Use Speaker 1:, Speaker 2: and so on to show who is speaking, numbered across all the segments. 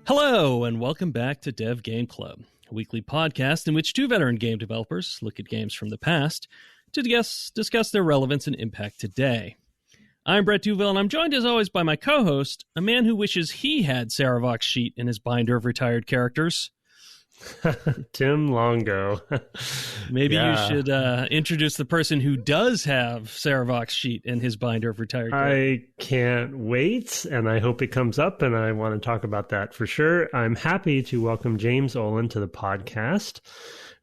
Speaker 1: Hello, and welcome back to Dev Game Club, a weekly podcast in which two veteran game developers look at games from the past to discuss their relevance and impact today. I'm Brett Duville, and I'm joined as always by my co-host, a man who wishes he had Saravok's sheet in his binder of retired characters.
Speaker 2: Tim Longo.
Speaker 1: Maybe you should introduce the person who does have Saravok's sheet in his binder of retired characters.
Speaker 2: I can't wait, and I hope it comes up, and I want to talk about that for sure. I'm happy to welcome James Ohlen to the podcast.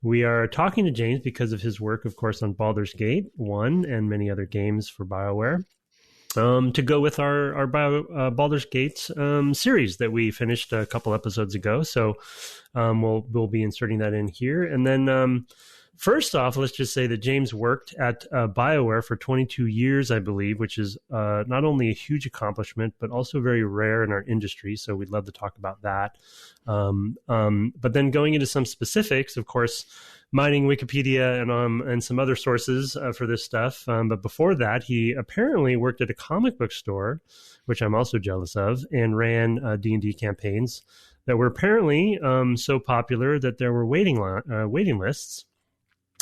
Speaker 2: We are talking to James because of his work, of course, on Baldur's Gate 1 and many other games for BioWare. To go with our Baldur's Gate series that we finished a couple episodes ago. So we'll be inserting that in here. And then first off, let's just say that James worked at BioWare for 22 years, I believe, which is not only a huge accomplishment, but also very rare in our industry. So we'd love to talk about that. But then going into some specifics, of course, mining Wikipedia and some other sources for this stuff. But before that, he apparently worked at a comic book store, which I'm also jealous of, and ran D&D campaigns that were apparently so popular that there were waiting lists.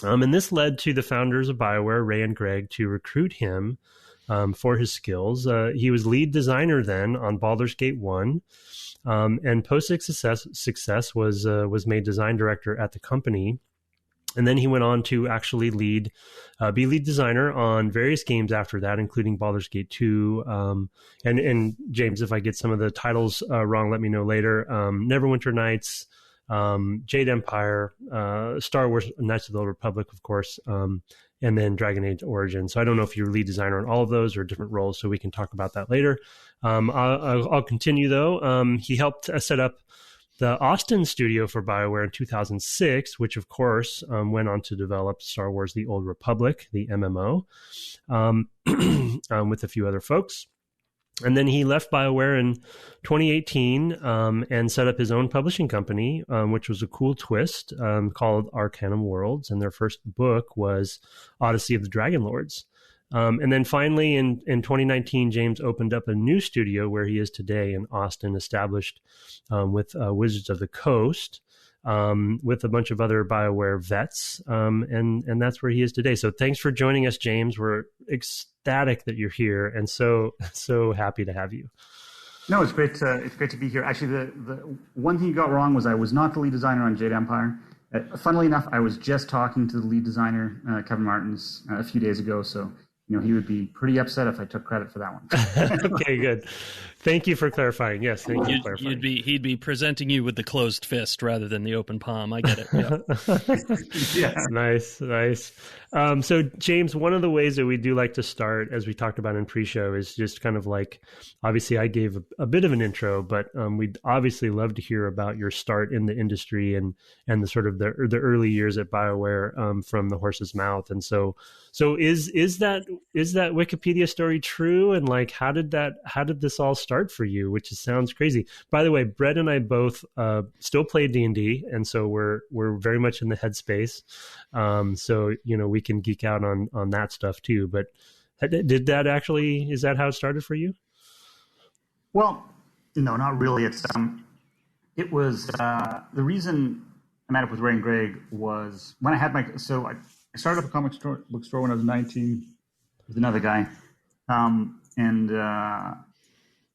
Speaker 2: And this led to the founders of BioWare, Ray and Greg, to recruit him for his skills. He was lead designer then on Baldur's Gate 1, and post-success was made design director at the company. And then he went on to actually be lead designer on various games after that, including Baldur's Gate 2. And James, if I get some of the titles wrong, let me know later. Neverwinter Nights, Jade Empire, Star Wars Knights of the Old Republic, of course, and then Dragon Age Origins. So I don't know if you're lead designer on all of those or different roles, so we can talk about that later. I'll continue, though. He helped set up the Austin studio for BioWare in 2006, which of course went on to develop Star Wars The Old Republic, the MMO, with a few other folks. And then he left BioWare in 2018 and set up his own publishing company, which was a cool twist, called Arcanum Worlds. And their first book was Odyssey of the Dragon Lords. And then finally, in 2019, James opened up a new studio where he is today in Austin, established with Wizards of the Coast, with a bunch of other BioWare vets, and that's where he is today. So thanks for joining us, James. We're ecstatic that you're here, and so happy to have you.
Speaker 3: No, it's great to be here. Actually, the one thing you got wrong was I was not the lead designer on Jade Empire. Funnily enough, I was just talking to the lead designer, Kevin Martens, a few days ago, so he would be pretty upset if I took credit for that one.
Speaker 2: Okay, good. Thank you for clarifying. Yes, thank you for clarifying.
Speaker 1: He'd be presenting you with the closed fist rather than the open palm. I get it. Yeah.
Speaker 3: Yeah.
Speaker 2: Nice. So, James, one of the ways that we do like to start, as we talked about in pre-show, is just kind of like, obviously I gave a bit of an intro, but we'd obviously love to hear about your start in the industry and the sort of the early years at BioWare from the horse's mouth. And so is that Wikipedia story true? And like, how did this all start for you? Which sounds crazy. By the way, Brett and I both still play D&D, and so we're very much in the headspace. So we can geek out on that stuff too. But is that how it started for you?
Speaker 3: Well, no, not really. It was the reason I met up with Ray and Greg was when I had I started up a book store when I was 19 with another guy, and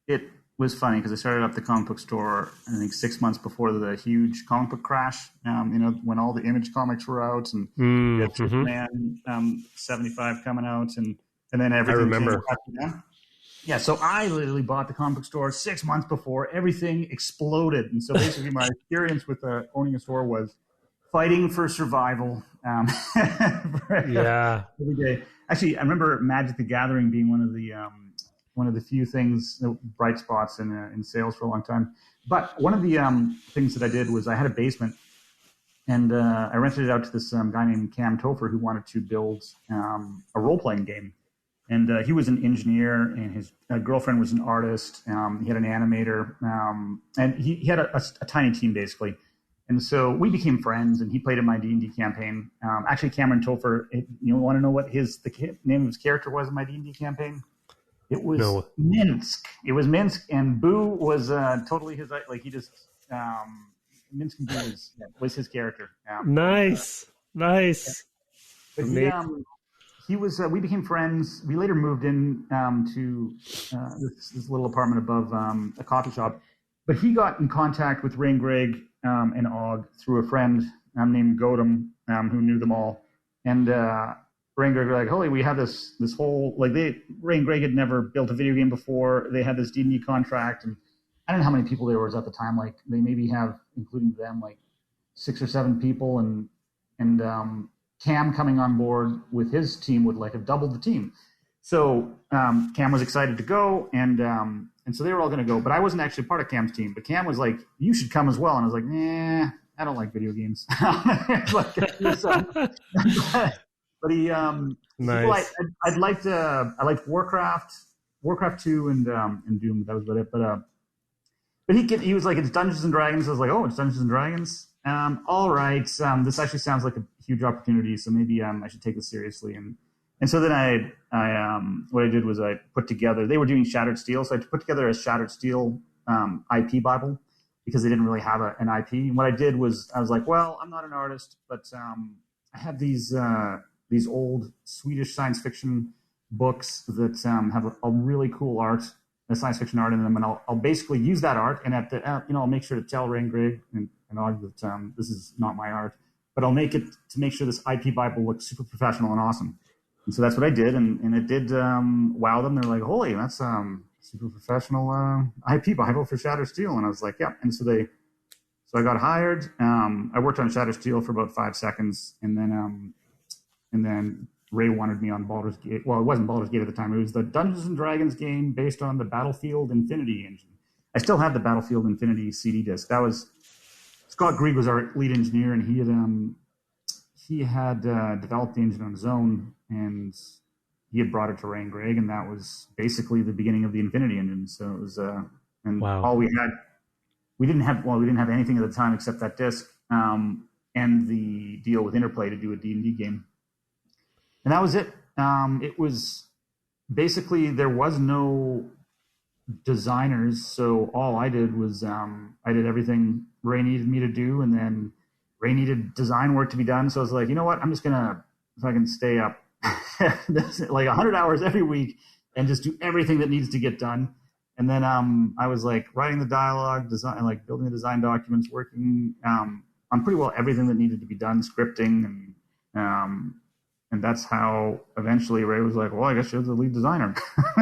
Speaker 3: it was funny because I started up the comic book store, I think 6 months before the huge comic book crash, when all the Image comics were out and we had Superman 75 coming out and then everything.
Speaker 2: I remember.
Speaker 3: Yeah, so I literally bought the comic book store 6 months before everything exploded. And so basically my experience with owning a store was fighting for survival.
Speaker 2: Yeah.
Speaker 3: Every day. Actually, I remember Magic the Gathering being one of the few things, bright spots in sales for a long time. But one of the things that I did was I had a basement, and I rented it out to this guy named Tofer who wanted to build a role-playing game. And he was an engineer, and his girlfriend was an artist. He had an animator, and he had a tiny team, basically. And so we became friends, and he played in my D&D campaign. Actually, Cameron Tofer, you want to know what the name of his character was in my D&D campaign? It was Minsk. It was Minsk, and Boo was totally his, like, he just Minsky was his character.
Speaker 2: Nice.
Speaker 3: But he was. We became friends. We later moved in to this little apartment above a coffee shop. But he got in contact with Ray and Greg and Og through a friend named Godum, who knew them all. And Ray and Greg were like, "Holy, we have this whole Ray and Greg had never built a video game before. They had this D&D contract, and I don't know how many people there was at the time. Like they maybe have, including them, like 6 or 7 people, and Cam coming on board with his team would like have doubled the team. So Cam was excited to go, and so they were all going to go. But I wasn't actually part of Cam's team. But Cam was like, "You should come as well." And I was like, "Nah, I don't like video games." But he,
Speaker 2: nice.
Speaker 3: I liked Warcraft 2 and Doom. That was about it. But he was like, "It's Dungeons and Dragons." I was like, "Oh, it's Dungeons and Dragons. All right. This actually sounds like a huge opportunity. So maybe I should take this seriously." And so then I what I did was I put together. They were doing Shattered Steel, so I put together a Shattered Steel IP Bible because they didn't really have an IP. And what I did was I was like, "Well, I'm not an artist, but I have these old Swedish science fiction books that have a really cool art." The science fiction art in them, and I'll basically use that art, and at the I'll make sure to tell Ray and Greg and Og that this is not my art, but I'll make it to make sure this IP Bible looks super professional and awesome. And so that's what I did, and it did wow them. They're like, "Holy, that's super professional IP Bible for Shattered Steel," and I was like, "Yeah." And so I got hired. I worked on Shattered Steel for about 5 seconds, and then Ray wanted me on Baldur's Gate. Well, it wasn't Baldur's Gate at the time. It was the Dungeons and Dragons game based on the Battlefield Infinity engine. I still have the Battlefield Infinity CD disc. That was Scott Grieg was our lead engineer, and he had developed the engine on his own, and he had brought it to Ray and Greg, and that was basically the beginning of the Infinity engine. So it was, and
Speaker 2: wow.
Speaker 3: All we didn't have anything at the time except that disc and the deal with Interplay to do a D&D game. And that was it. It was basically there was no designers, so all I did was I did everything Ray needed me to do, and then Ray needed design work to be done. So I was like, you know what? I'm just gonna if I can stay up like 100 hours every week and just do everything that needs to get done. And then I was like writing the dialogue, design, like building the design documents, working on pretty well everything that needed to be done, scripting, and that's how eventually Ray was like, "Well, I guess you're the lead designer."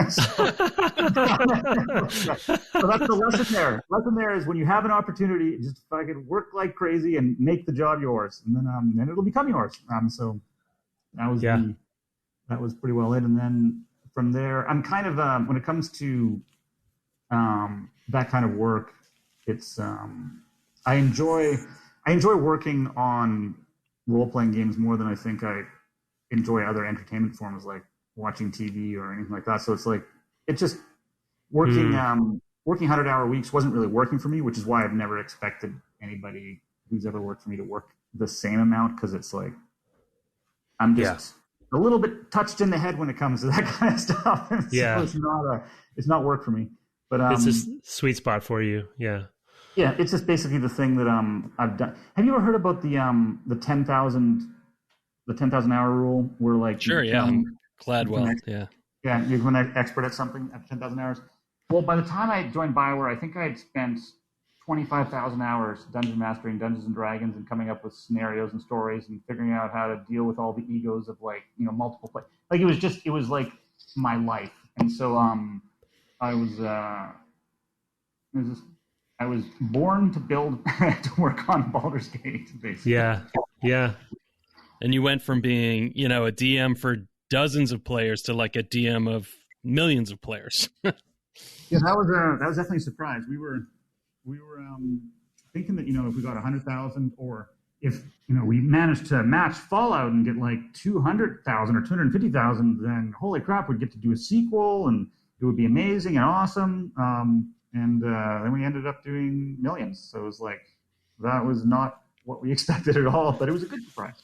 Speaker 3: So that's the lesson there. The lesson there is when you have an opportunity, just fucking work like crazy and make the job yours, and then it'll become yours. So that was that was pretty well it. And then from there, I'm kind of when it comes to that kind of work, it's I enjoy working on role-playing games more than I think I enjoy other entertainment forms like watching TV or anything like that. So it's like it's just working 100-hour weeks wasn't really working for me, which is why I've never expected anybody who's ever worked for me to work the same amount, because it's like I'm just a little bit touched in the head when it comes to that kind of stuff. So it's not work for me. But
Speaker 2: it's a sweet spot for you. Yeah,
Speaker 3: it's just basically the thing that I've done. Have you ever heard about the 10,000 hour rule, where like
Speaker 1: Gladwell,
Speaker 3: you become an expert at something after 10,000 hours? Well, by the time I joined BioWare, I think I had spent 25,000 hours dungeon mastering Dungeons and Dragons and coming up with scenarios and stories and figuring out how to deal with all the egos of multiple play. Like it was like my life, and so I was born to build to work on Baldur's Gate, basically.
Speaker 2: Yeah.
Speaker 1: And you went from being, a DM for dozens of players to like a DM of millions of players.
Speaker 3: That was definitely a surprise. We were thinking that if we got 100,000, or if we managed to match Fallout and get like 200,000 or 250,000, then holy crap, we'd get to do a sequel and it would be amazing and awesome. And then we ended up doing millions. So it was like that was not what we expected at all, but it was a good surprise.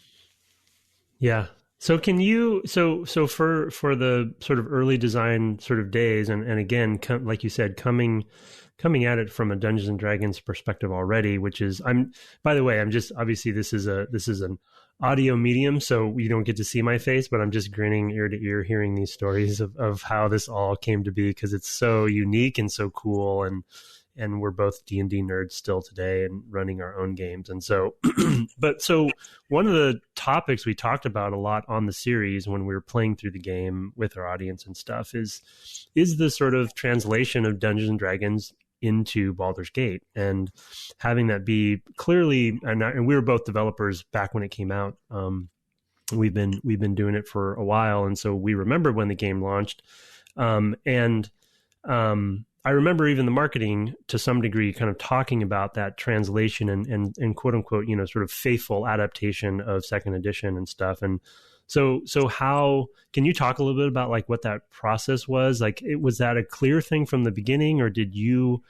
Speaker 2: Yeah. So can you so for the sort of early design sort of days, and again, like you said, coming at it from a Dungeons and Dragons perspective already, which is by the way, I'm just, obviously this is an audio medium, so you don't get to see my face, but I'm just grinning ear to ear hearing these stories of how this all came to be, because it's so unique and so cool, and we're both D&D nerds still today and running our own games. And so, so one of the topics we talked about a lot on the series when we were playing through the game with our audience and stuff is the sort of translation of Dungeons and Dragons into Baldur's Gate, and having that be clearly, and we were both developers back when it came out. We've been doing it for a while. And so we remember when the game launched. I remember even the marketing to some degree kind of talking about that translation and quote unquote, sort of faithful adaptation of second edition and stuff. And so how can you talk a little bit about like what that process was? Like, was that a clear thing from the beginning, or did you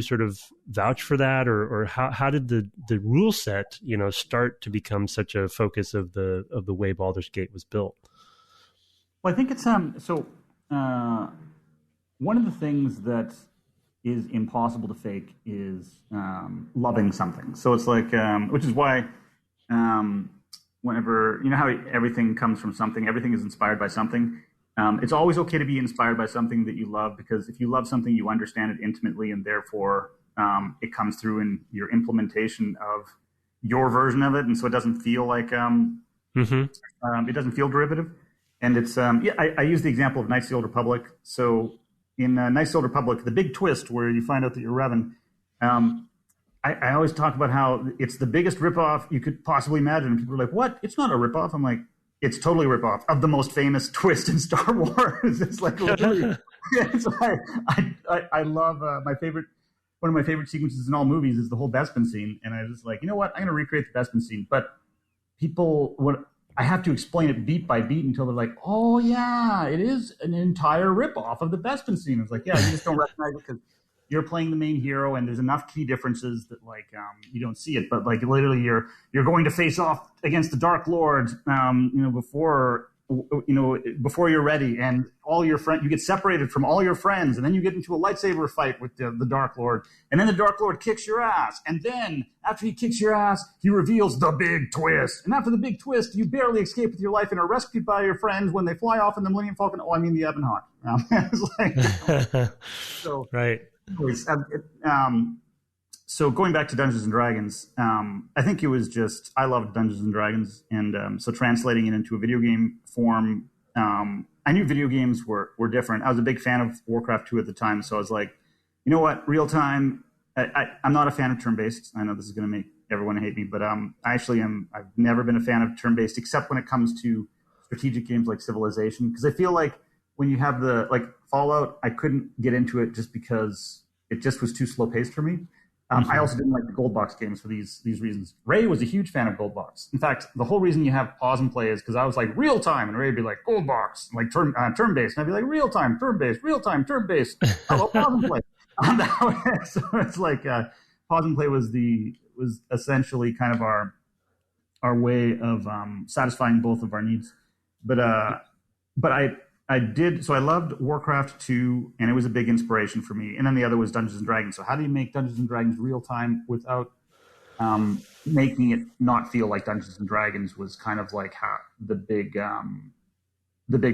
Speaker 2: sort of vouch for that, or how did the rule set, start to become such a focus of the way Baldur's Gate was built?
Speaker 3: Well, I think it's one of the things that is impossible to fake is loving something. So it's like, which is why whenever, how everything comes from something, everything is inspired by something. It's always okay to be inspired by something that you love, because if you love something, you understand it intimately, and therefore it comes through in your implementation of your version of it. And so it doesn't feel like, it doesn't feel derivative. And it's, I use the example of Knights of the Old Republic. So in Knights of the Old Republic, the big twist where you find out that you're Revan, I always talk about how it's the biggest ripoff you could possibly imagine. And people are like, what? It's not a ripoff. I'm like, it's totally a ripoff of the most famous twist in Star Wars. It's like, literally, I love one of my favorite sequences in all movies is the whole Bespin scene. And I was like, you know what? I'm going to recreate the Bespin scene. But I have to explain it beat by beat until they're like, oh, yeah, it is an entire ripoff of the Bespin scene. I was like, yeah, you just don't recognize it because you're playing the main hero, and there's enough key differences that like you don't see it. But like literally, you're going to face off against the Dark Lord, before you're ready, and all your friends, you get separated from all your friends, and then you get into a lightsaber fight with the Dark Lord, and then the Dark Lord kicks your ass, and then after he kicks your ass, he reveals the big twist, and after the big twist, you barely escape with your life and are rescued by your friends when they fly off in the Millennium Falcon. Oh, I mean the Ebon Hawk. It's like, so
Speaker 2: right.
Speaker 3: Anyways, so going back to Dungeons and Dragons, I think it was just, I loved Dungeons and Dragons, and so translating it into a video game form, I knew video games were different. I was a big fan of Warcraft 2 at the time, so I was like, you know what, real time. I'm not a fan of turn-based. I know this is going to make everyone hate me, but I actually am. I've never been a fan of turn-based, except when it comes to strategic games like Civilization, because I feel like when you have like Fallout, I couldn't get into it just because it just was too slow paced for me. I also didn't like the gold box games for these reasons. Ray was a huge fan of gold box. In fact, the whole reason you have pause and play is because I was like real time, and Ray would be like gold box, like turn based, and I'd be like real time, turn based, How about pause and play? So it's like pause and play was essentially kind of our way of satisfying both of our needs. But I did, so I loved Warcraft 2, and it was a big inspiration for me. And then the other was Dungeons & Dragons. So how do you make Dungeons & Dragons real-time without making it not feel like Dungeons & Dragons was kind of like the big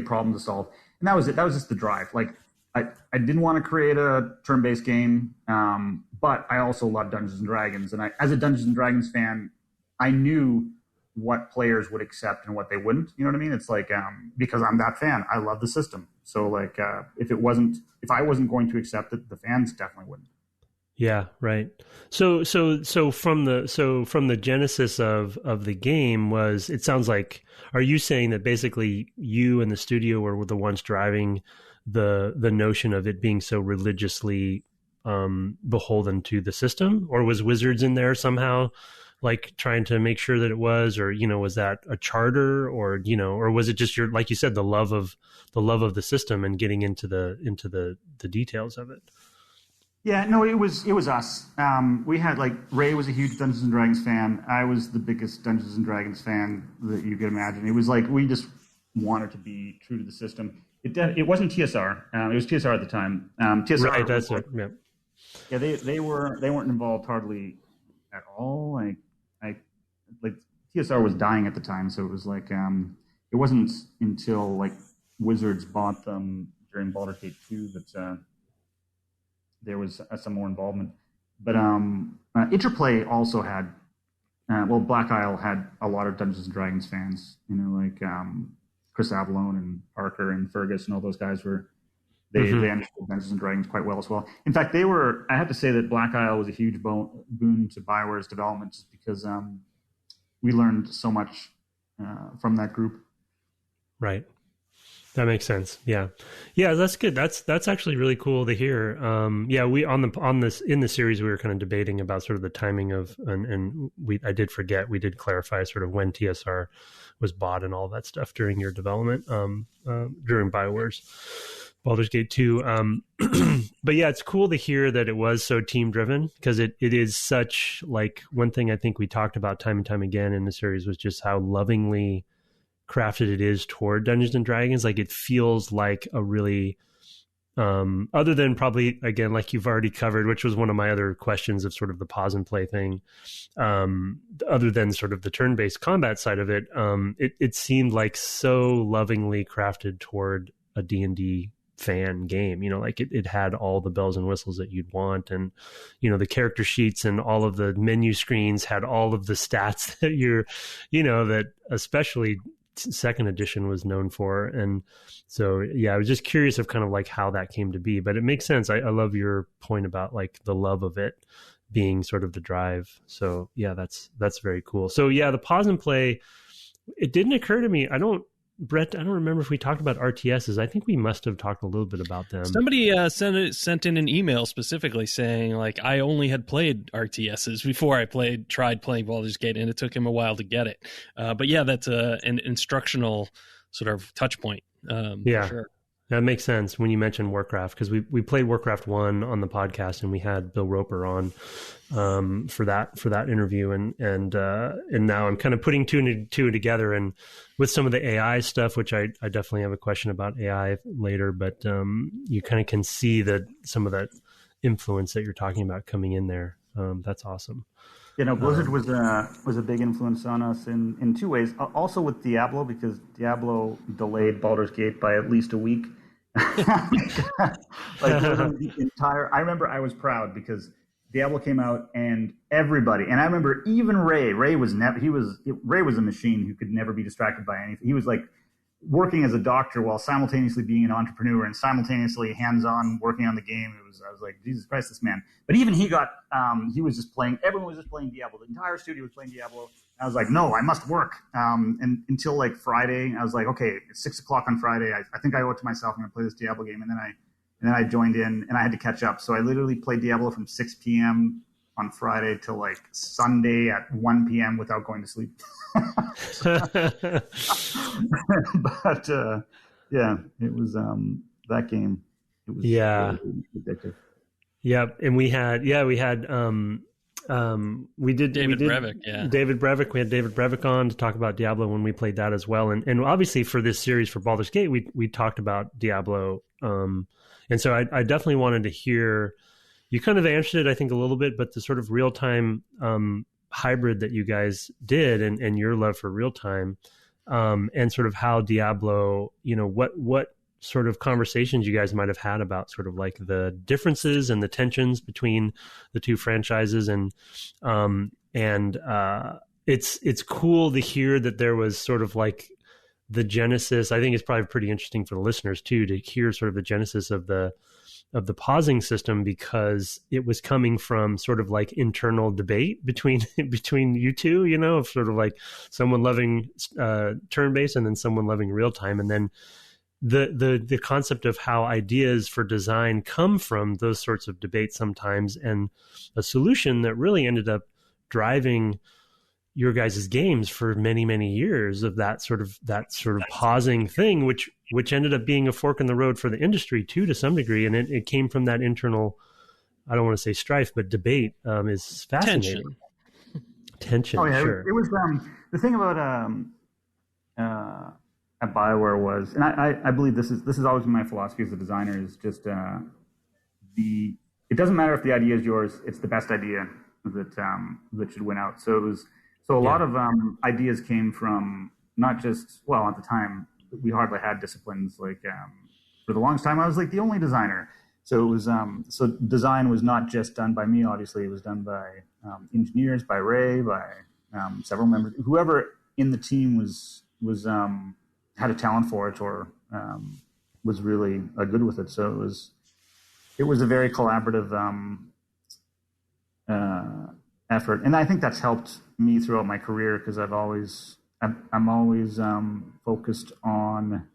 Speaker 3: problem to solve? And that was it. That was just the drive. Like, I didn't want to create a turn-based game, but I also loved Dungeons & Dragons. And as a Dungeons & Dragons fan, I knew what players would accept and what they wouldn't. You know what I mean? It's like, because I'm that fan, I love the system. So like, if I wasn't going to accept it, the fans definitely wouldn't.
Speaker 2: Yeah. Right. So from the genesis of the game it sounds like, are you saying that basically you and the studio were the ones driving the notion of it being so religiously, beholden to the system, or was Wizards in there somehow, like trying to make sure that it was, or, was that a charter, or, or was it just like you said, the love of the system and getting into the details of it?
Speaker 3: Yeah, no, it was us. We had like Ray was a huge Dungeons and Dragons fan. I was the biggest Dungeons and Dragons fan that you could imagine. It was like we just wanted to be true to the system. It wasn't TSR. It was TSR at the time. TSR,
Speaker 2: right? That's it. Yeah.
Speaker 3: Yeah, they weren't involved hardly at all. Like TSR was dying at the time, so it was like it wasn't until like Wizards bought them during Baldur's Gate 2 that there was some more involvement. But Interplay also had, Black Isle had a lot of Dungeons and Dragons fans. You know, like Chris Avellone and Parker and Feargus and all those guys they understood Dungeons and Dragons quite well as well. In fact, I have to say that Black Isle was a huge boon to BioWare's development just because we learned so much from that group.
Speaker 2: Right. That makes sense. Yeah. That's good. That's actually really cool to hear. We in the series we were kind of debating about sort of the timing of I did forget, we did clarify sort of when TSR was bought and all that stuff during your development during BioWare's Baldur's Gate 2. But yeah, it's cool to hear that it was so team driven, because it is such, like, one thing I think we talked about time and time again in the series was just how lovingly crafted it is toward Dungeons and Dragons. Like, it feels like a really other than probably, again, like you've already covered, which was one of my other questions of sort of the pause and play thing, other than sort of the turn-based combat side of it, it seemed like so lovingly crafted toward a D&D fan game. You know, like it had all the bells and whistles that you'd want, and the character sheets and all of the menu screens had all of the stats that that especially second edition was known for. And so, yeah, I was just curious of kind of like how that came to be, but it makes sense. I love your point about like the love of it being sort of the drive. So yeah, that's very cool. So yeah, the pause and play, it didn't occur to me. Brett, I don't remember if we talked about RTSs. I think we must have talked a little bit about them.
Speaker 1: Somebody sent in an email specifically saying, like, I only had played RTSs before I tried playing Baldur's Gate, and it took him a while to get it. But yeah, that's an instructional sort of touch point.
Speaker 2: Yeah, for sure. That makes sense when you mentioned Warcraft, because we played Warcraft 1 on the podcast, and we had Bill Roper on for that interview, and now I'm kind of putting two and two together, and with some of the AI stuff, which I definitely have a question about AI later, but you kind of can see that some of that influence that you're talking about coming in there. That's awesome.
Speaker 3: Blizzard was a big influence on us in two ways. Also with Diablo, because Diablo delayed Baldur's Gate by at least a week. I remember I was proud because Diablo came out and everybody, and I remember even Ray was a machine who could never be distracted by anything. He was like working as a doctor while simultaneously being an entrepreneur and simultaneously hands-on working on the game. I was like, Jesus Christ, this man. But even he was just playing, everyone was just playing Diablo. The entire studio was playing Diablo. I was like, no, I must work. And until like Friday, I was like, okay, it's 6:00 on Friday. I think I owe it to myself. I'm going to play this Diablo game. And then I joined in and I had to catch up. So I literally played Diablo from 6 p.m. on Friday till like Sunday at 1 p.m. without going to sleep. But yeah, it was that game. It was really addictive.
Speaker 2: Yeah, and we had David Brevik. Yeah, David Brevik. We had David Brevik on to talk about Diablo when we played that as well, and obviously for this series for Baldur's Gate, we talked about Diablo, and so I definitely wanted to hear. You kind of answered it, I think, a little bit, but the sort of real time hybrid that you guys did, and your love for real time, and sort of how Diablo, what sort of conversations you guys might have had about sort of like the differences and the tensions between the two franchises, and it's cool to hear that there was sort of like the genesis. I think it's probably pretty interesting for the listeners too to hear sort of the genesis of the pausing system, because it was coming from sort of like internal debate between you two, of sort of like someone loving turn-based and then someone loving real time, and then the concept of how ideas for design come from those sorts of debates sometimes, and a solution that really ended up driving your guys' games for many, many years of that sort of pausing thing, which ended up being a fork in the road for the industry too, to some degree. And it came from that internal I don't want to say strife, but debate is fascinating. Tension.
Speaker 3: Oh yeah,
Speaker 2: sure.
Speaker 3: it was the thing about at BioWare was, and I believe this is always my philosophy as a designer, is just it doesn't matter if the idea is yours, it's the best idea that should win out. So it was a lot of ideas came from not just, well, at the time we hardly had disciplines, like for the longest time I was like the only designer. So it was so design was not just done by me, obviously it was done by engineers, by Ray, by several members, whoever in the team was had a talent for it or was really good with it. So it was a very collaborative effort, and I think that's helped me throughout my career, because I'm always focused on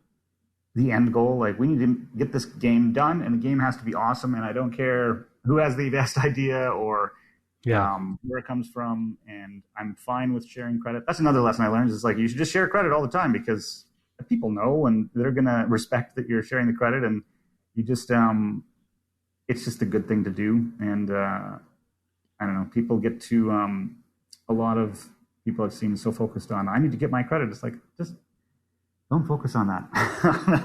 Speaker 3: the end goal. Like, we need to get this game done, and the game has to be awesome, and I don't care who has the best idea or where it comes from, and I'm fine with sharing credit. That's another lesson I learned, is like, you should just share credit all the time, because people know and they're going to respect that you're sharing the credit, and you just it's just a good thing to do. And I don't know, people get to a lot of people I've seen so focused on, I need to get my credit. It's like, just don't focus on that.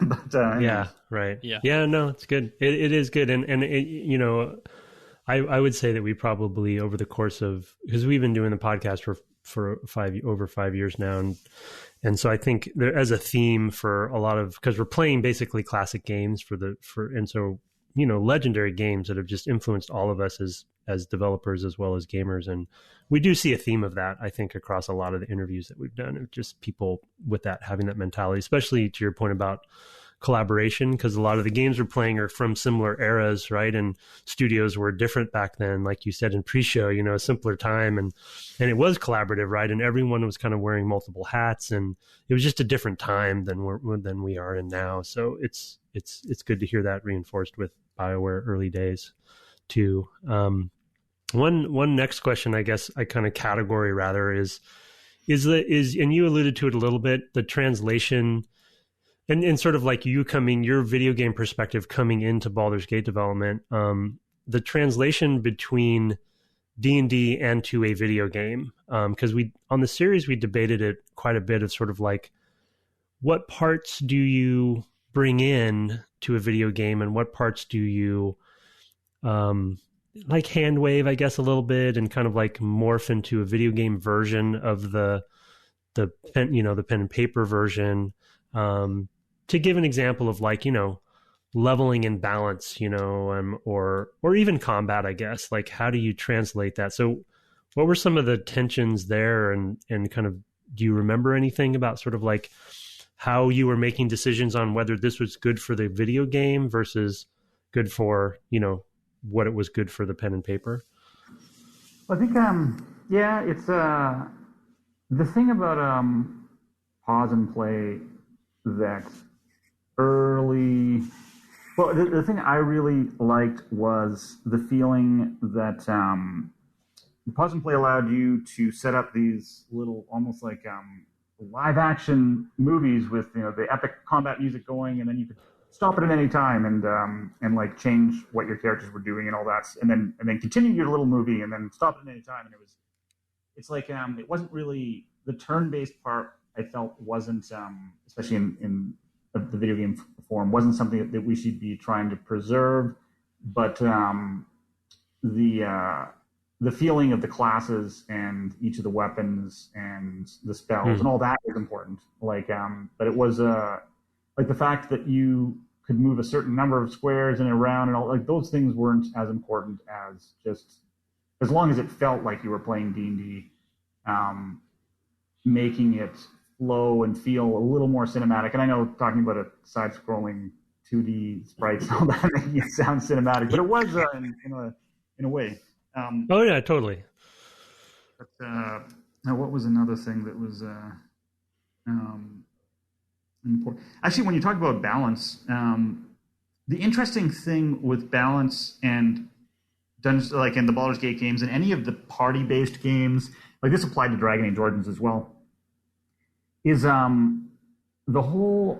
Speaker 3: But
Speaker 2: yeah, right. Yeah, no, it's good. It is good. And it, you know, I would say that we probably, over the course of, because we've been doing the podcast for over 5 years now, and so I think there, as a theme for a lot of, because we're playing basically classic games and so, you know, legendary games that have just influenced all of us as developers as well as gamers. And we do see a theme of that, I think, across a lot of the interviews that we've done, of just people with that, having that mentality, especially to your point about collaboration, because a lot of the games we're playing are from similar eras, right? And studios were different back then, like you said in pre-show, you know, a simpler time, and it was collaborative, right? And everyone was kind of wearing multiple hats, and it was just a different time than we are in now. So it's good to hear that reinforced with BioWare early days too. One next question, I guess, I kind of category rather is and you alluded to it a little bit, the translation. And sort of like your video game perspective coming into Baldur's Gate development, the translation between D&D and to a video game, because on the series we debated it quite a bit, of sort of like, what parts do you bring in to a video game and what parts do you like hand wave, I guess, a little bit, and kind of like morph into a video game version of the pen, you know, the pen and paper version. To give an example of, like, you know, leveling and balance, you know, or even combat, I guess, like, how do you translate that? So what were some of the tensions there, and kind of, do you remember anything about sort of like how you were making decisions on whether this was good for the video game versus good for, you know, what it was good for the pen and paper?
Speaker 3: I think, it's the thing about pause and play, that the thing I really liked was the feeling that the pause and play allowed you to set up these little, almost like live action movies with, you know, the epic combat music going, and then you could stop it at any time and like change what your characters were doing and all that, and then continue your little movie and then stop it at any time. And it's like it wasn't really the turn-based part. I felt wasn't, especially in the video game form, wasn't something that we should be trying to preserve. But the feeling of the classes and each of the weapons and the spells and all that is important. Like, but it was like the fact that you could move a certain number of squares in a round and all, like, those things weren't as important as just, as long as it felt like you were playing D&D, making it flow and feel a little more cinematic. And I know, talking about a side-scrolling 2D sprites and all that, making it sound cinematic, but it was in a way.
Speaker 2: Oh yeah, totally.
Speaker 3: But now, what was another thing that was important? Actually, when you talk about balance, the interesting thing with balance and Dungeons, like in the Baldur's Gate games and any of the party-based games, like this applied to Dragon Age Origins as well, is the whole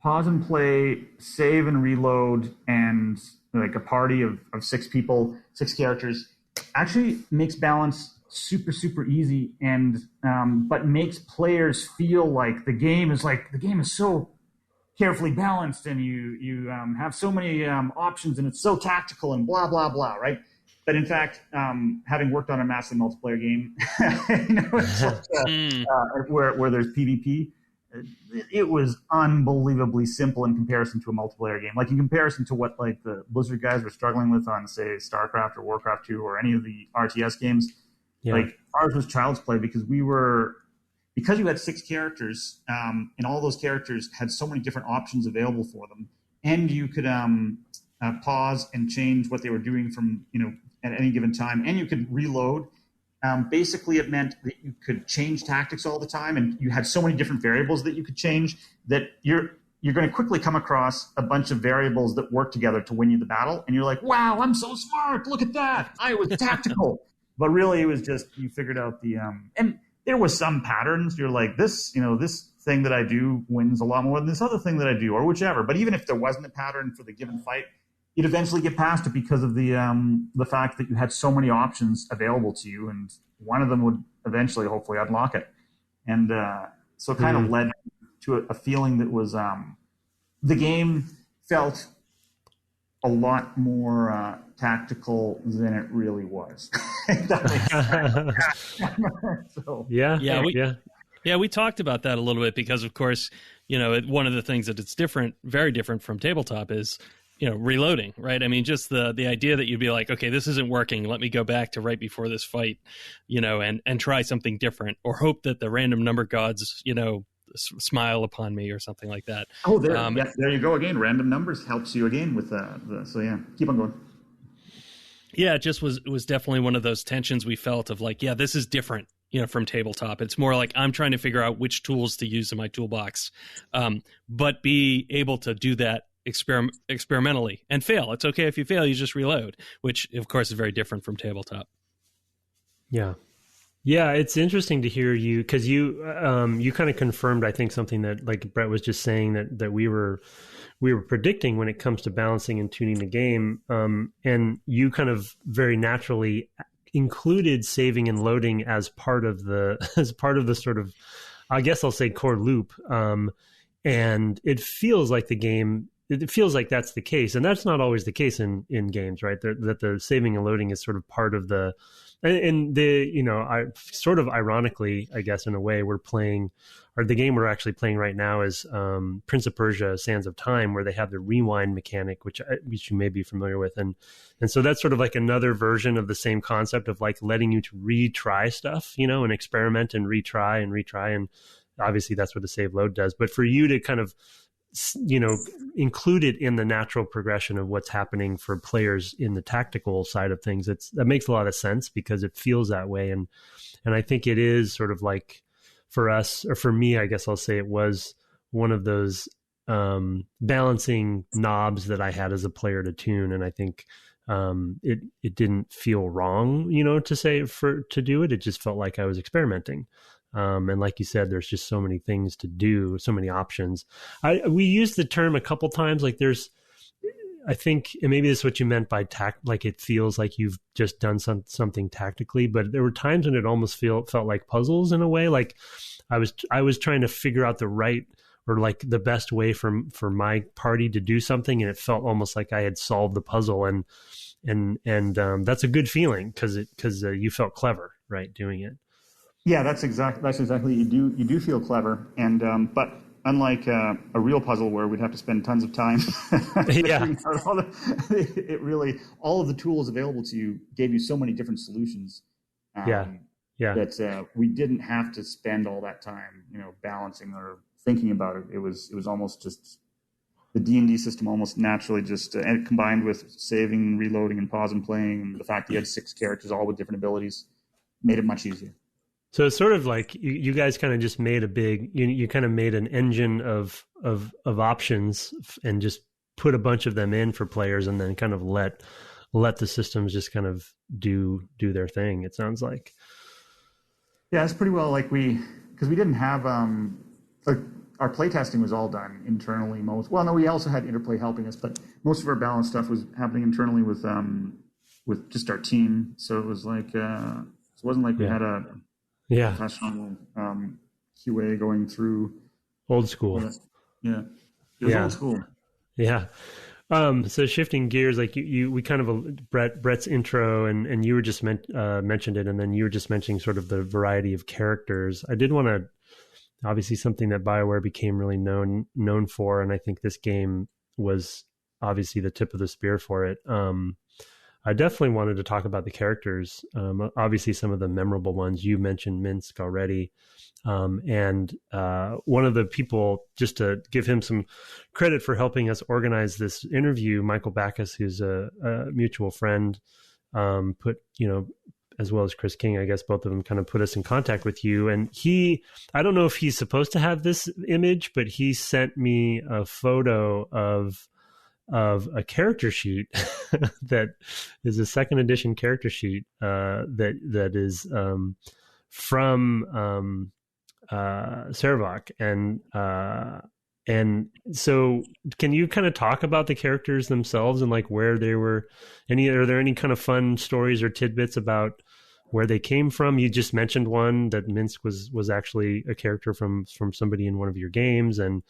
Speaker 3: pause and play, save and reload, and like a party of 6 people, 6 characters, actually makes balance super, super easy, and but makes players feel like the game is so carefully balanced, and you have so many options, and it's so tactical and blah blah blah, right? But in fact, having worked on a massive multiplayer game, it's like, where there's PvP, it was unbelievably simple in comparison to a multiplayer game. Like in comparison to what like the Blizzard guys were struggling with on, say, StarCraft or Warcraft 2 or any of the RTS games. Yeah. Like ours was child's play because you had 6 characters, and all those characters had so many different options available for them, and you could pause and change what they were doing from at any given time, and you could reload. Basically, it meant that you could change tactics all the time, and you had so many different variables that you could change that you're going to quickly come across a bunch of variables that work together to win you the battle, and you're like, "Wow, I'm so smart! Look at that! I was tactical." But really, it was just you figured out the and there was some patterns. You're like, this thing that I do wins a lot more than this other thing that I do, or whichever. But even if there wasn't a pattern for the given fight, you'd eventually get past it because of the fact that you had so many options available to you, and one of them would eventually, hopefully, unlock it. And so it kind of led to a feeling that was the game felt a lot more tactical than it really was. If that makes sense. So,
Speaker 1: we talked about that a little bit because, of course, one of the things that it's very different from tabletop is reloading, right? I mean, just the idea that you'd be like, okay, this isn't working. Let me go back to right before this fight, and try something different, or hope that the random number gods, smile upon me or something like that.
Speaker 3: Oh, there you go again. Random numbers helps you again with so yeah, keep on going.
Speaker 1: Yeah, it just was definitely one of those tensions we felt of like, yeah, this is different, from tabletop. It's more like I'm trying to figure out which tools to use in my toolbox, but be able to do that experimentally and fail. It's okay if you fail, you just reload, which of course is very different from tabletop.
Speaker 2: Yeah, it's interesting to hear you, because you kind of confirmed, I think, something that like Brett was just saying that we were predicting when it comes to balancing and tuning the game, and you kind of very naturally included saving and loading as part of the sort of, I guess I'll say, core loop, and it feels like the game. It feels like that's the case, and that's not always the case in games, right? That the saving and loading is sort of part of the, and the I sort of ironically, I guess in a way, we're playing, or the game we're actually playing right now is Prince of Persia: Sands of Time, where they have the rewind mechanic, which you may be familiar with, and so that's sort of like another version of the same concept of like letting you to retry stuff, and experiment and retry, and obviously that's what the save load does. But for you to kind of include it in the natural progression of what's happening for players in the tactical side of things, that makes a lot of sense because it feels that way. And I think it is sort of like, for us, or for me, I guess I'll say, it was one of those balancing knobs that I had as a player to tune. And I think it didn't feel wrong, to do it. It just felt like I was experimenting. And like you said, there's just so many things to do, so many options. We used the term a couple times, like I think, and maybe this is what you meant by like it feels like you've just done something tactically, but there were times when it almost felt like puzzles in a way. Like I was trying to figure out the right, or like the best way for my party to do something, and it felt almost like I had solved the puzzle, and that's a good feeling because you felt clever, right, doing it.
Speaker 3: Yeah, that's exactly. You do feel clever, and but unlike a real puzzle where we'd have to spend tons of time, it really, all of the tools available to you gave you so many different solutions. That we didn't have to spend all that time, balancing or thinking about it. It was almost just the D&D system almost naturally just and combined with saving, reloading, and pause and playing, and the fact that you had 6 characters all with different abilities made it much easier.
Speaker 2: So it's sort of like you guys kind of just made you kind of made an engine of options and just put a bunch of them in for players, and then kind of let the systems just kind of do their thing. It sounds like.
Speaker 3: Yeah, it's pretty well like because we didn't have our playtesting was all done internally. We also had Interplay helping us, but most of our balance stuff was happening internally with just our team. So it was like it wasn't like we had a professional QA going through.
Speaker 2: Old school.
Speaker 3: It was old school.
Speaker 2: Yeah. So shifting gears, like we kind of Brett's intro, and you were just mentioned it, and then you were just mentioning sort of the variety of characters. I did want to, obviously, something that BioWare became really known for, and I think this game was obviously the tip of the spear for it. I definitely wanted to talk about the characters. Obviously, some of the memorable ones. You mentioned Minsk already. And one of the people, just to give him some credit for helping us organize this interview, Michael Backus, who's a mutual friend, as well as Chris King, I guess both of them kind of put us in contact with you. And I don't know if he's supposed to have this image, but he sent me a photo of a character sheet that is a second edition character sheet that is from Servok, and so can you kind of talk about the characters themselves and like where they were? Are there any kind of fun stories or tidbits about where they came from? You just mentioned one that Minsk was actually a character from somebody in one of your games, and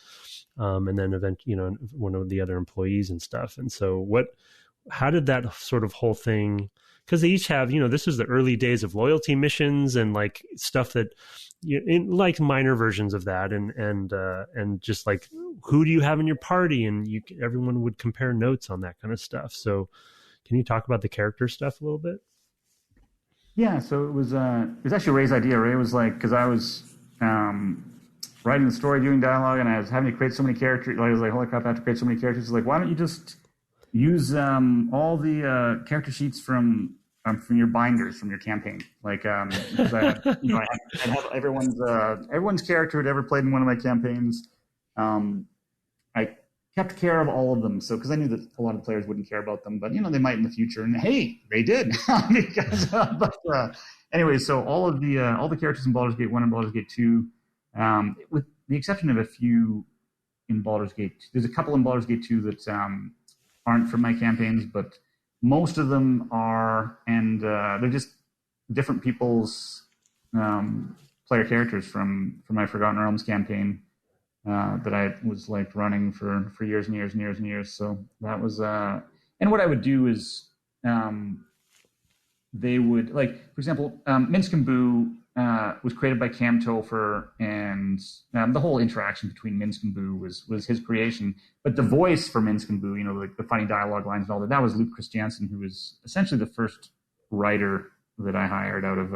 Speaker 2: then one of the other employees and stuff. And so how did that sort of whole thing? Because they each have, this was the early days of loyalty missions and like stuff that, in like minor versions of that, and just like who do you have in your party, and everyone would compare notes on that kind of stuff. So, can you talk about the character stuff a little bit?
Speaker 3: Yeah, so it was actually Ray's idea. Ray was like, because I was writing the story, doing dialogue, and I was having to create so many characters. I was like, holy crap, I have to create so many characters. He's like, why don't you just use all the character sheets from your binders from your campaign? Like, I have everyone's character who'd ever played in one of my campaigns. I kept care of all of them, so because I knew that a lot of players wouldn't care about them, but they might in the future. And hey, they did. Anyway, so all the characters in Baldur's Gate 1 and Baldur's Gate 2, with the exception of a few in Baldur's Gate. There's a couple in Baldur's Gate 2 that aren't from my campaigns, but most of them are, and they're just different people's player characters from my Forgotten Realms campaign that I was like running for years and years and years and years. So that was, and what I would do is they would, like, for example, Minsk and Boo was created by Cam Tofer, and the whole interaction between Minsk and Boo was his creation. But the voice for Minsk and Boo, like the funny dialogue lines and all that was Luke Kristjanson, who was essentially the first writer that I hired out of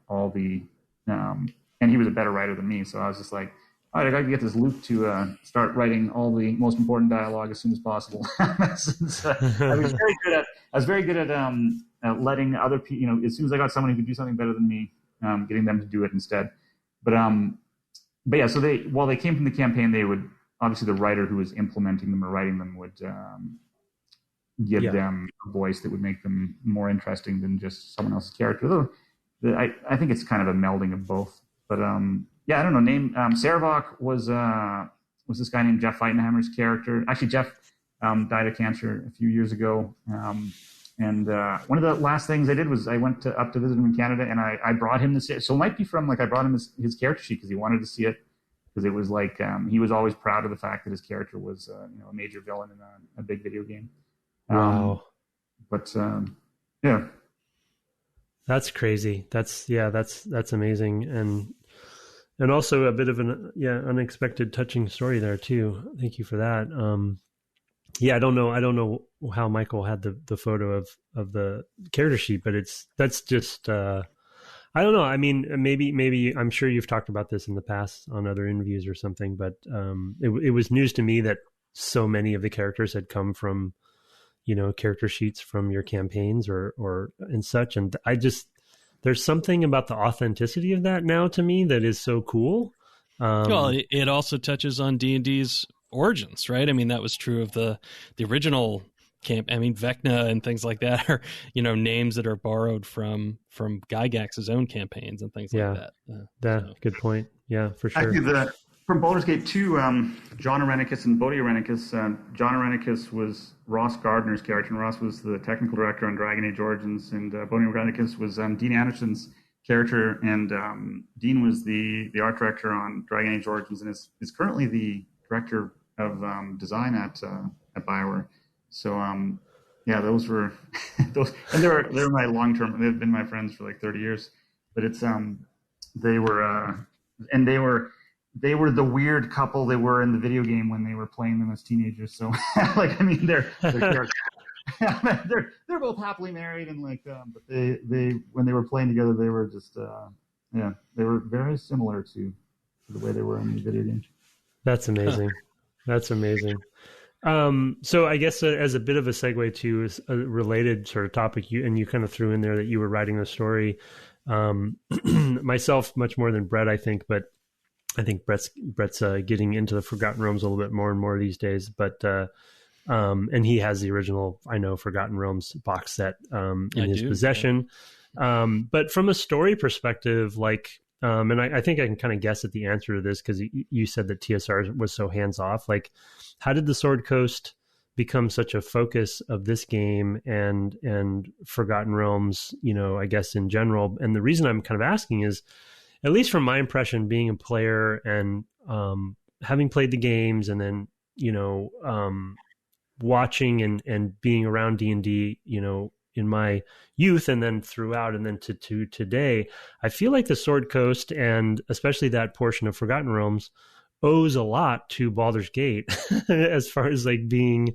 Speaker 3: all the, and he was a better writer than me. So I was just like, all right, I got to get this Luke to start writing all the most important dialogue as soon as possible. Since, I was very good at letting other people, as soon as I got someone who could do something better than me, getting them to do it instead. But yeah, so while they came from the campaign, they would, obviously the writer who was implementing them or writing them would give them a voice that would make them more interesting than just someone else's character. Though I think it's kind of a melding of both. But yeah, I don't know. Servok was this guy named Jeff Feitenhammer's character. Actually, Jeff died of cancer a few years ago. And one of the last things I did was I went up to visit him in Canada, and I brought him this. So it might be from, like, I brought him his character sheet because he wanted to see it, because it was like he was always proud of the fact that his character was a major villain in a big video game.
Speaker 2: Wow.
Speaker 3: But yeah.
Speaker 2: That's crazy. That's amazing. And also a bit of an unexpected touching story there too. Thank you for that. I don't know how Michael had the photo of the character sheet, but that's just I don't know. I mean, maybe I'm sure you've talked about this in the past on other interviews or something, but it was news to me that so many of the characters had come from, character sheets from your campaigns or and such. And there's something about the authenticity of that now to me that is so cool.
Speaker 1: Well, it also touches on D&D's origins, right? I mean, that was true of the original camp. I mean, Vecna and things like that are, names that are borrowed from Gygax's own campaigns and things like that.
Speaker 2: Good point. Yeah, for sure.
Speaker 3: Actually, from Baldur's Gate 2, John Arenicus and Bodhi Arenicus. John Arenicus was Ross Gardner's character, and Ross was the technical director on Dragon Age Origins, and Bodhi Arenicus was Dean Anderson's character, and Dean was the art director on Dragon Age Origins, and is currently the director of design at BioWare. So yeah, those were those, and they're my long term. They've been my friends for like 30 years, but it's they were the weird couple they were in the video game when they were playing them as teenagers. So like, I mean, they're they're both happily married, and like, but they when they were playing together, they were just they were very similar to the way they were in the video games.
Speaker 2: That's amazing. That's amazing. So I guess as a bit of a segue to a related sort of topic, you kind of threw in there that you were writing the story. Myself, much more than Brett, I think, but I think Brett's getting into the Forgotten Realms a little bit more and more these days. But and he has the original, I know, Forgotten Realms box set in his possession. Yeah. But from a story perspective, like, and I think I can kind of guess at the answer to this because you said that TSR was so hands off. Like, how did the Sword Coast become such a focus of this game and Forgotten Realms, I guess in general? And the reason I'm kind of asking is, at least from my impression, being a player and having played the games, and then watching and being around D&D, in my youth, and then throughout, and then to today, I feel like the Sword Coast, and especially that portion of Forgotten Realms, owes a lot to Baldur's Gate as far as like being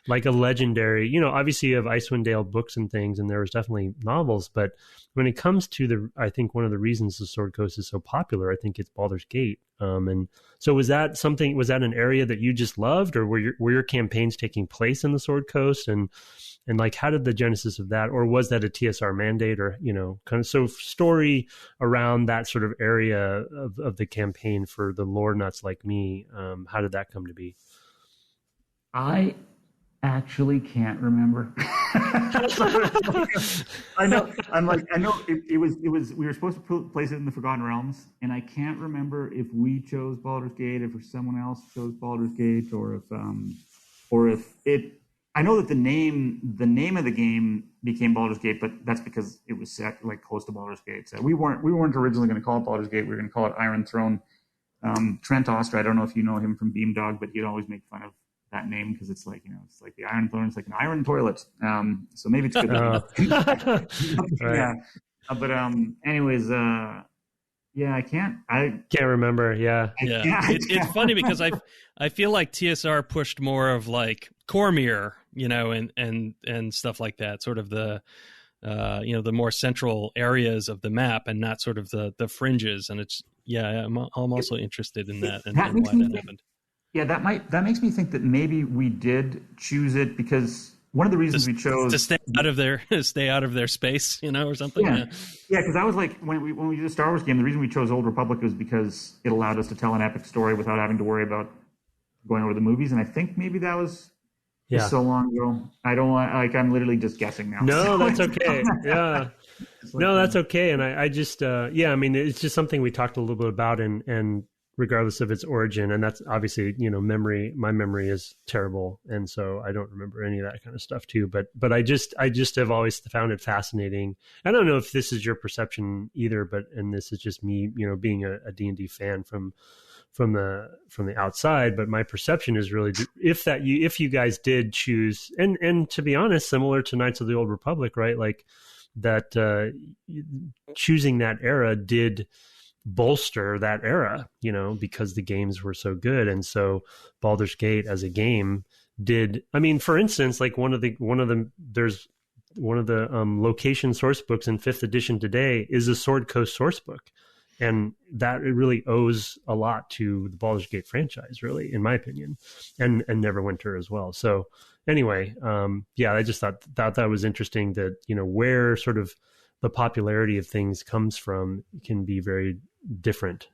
Speaker 2: like a legendary, obviously you have Icewind Dale books and things, and there was definitely novels, but when it comes to I think one of the reasons the Sword Coast is so popular, I think it's Baldur's Gate. And so was that an area that you just loved, or were your campaigns taking place in the Sword Coast, and like, how did the genesis of that, or was that a TSR mandate, or, kind of, so story around that sort of area of the campaign for the lore nuts like me, how did that come to be?
Speaker 3: I actually can't remember. I know it was we were supposed to place it in the Forgotten Realms, and I can't remember if we chose Baldur's Gate, if someone else chose Baldur's Gate, or if it. I know that the name of the game became Baldur's Gate, but that's because it was set like close to Baldur's Gate. So we weren't originally going to call it Baldur's Gate. We were going to call it Iron Throne. Trent Oster, I don't know if you know him from Beamdog, but he'd always make fun of that name because it's like, it's like the Iron Throne. It's like an iron toilet. So maybe it's good. Right. Yeah. But anyways, yeah, I can't
Speaker 2: remember. Yeah.
Speaker 1: It's funny because I feel like TSR pushed more of like Cormier, and stuff like that, sort of the the more central areas of the map, and not sort of the fringes. And it's I'm also interested in that and why that happened.
Speaker 3: Yeah, that makes me think that maybe we did choose it because one of the reasons we chose
Speaker 1: to stay out of their space, or something.
Speaker 3: Yeah, because I was like, when we did a Star Wars game, the reason we chose Old Republic was because it allowed us to tell an epic story without having to worry about going over the movies, and I think maybe that was so long ago. I don't want, I'm literally just guessing now.
Speaker 2: No, that's okay. Yeah. No, that's okay. And I just, I mean, it's just something we talked a little bit about, and regardless of its origin, and that's obviously, my memory is terrible, and so I don't remember any of that kind of stuff too, but I just have always found it fascinating. I don't know if this is your perception either, and this is just me, being a D&D fan from the outside, but my perception is really, if you guys did choose, and to be honest, similar to Knights of the Old Republic, right, like that, choosing that era did bolster that era, because the games were so good. And so Baldur's Gate as a game did, I mean, for instance, like one of the location source books in 5th edition today is a Sword Coast source book. And that it really owes a lot to the Baldur's Gate franchise, really, in my opinion, and Neverwinter as well. So anyway, I just thought that was interesting that, where sort of the popularity of things comes from can be very different,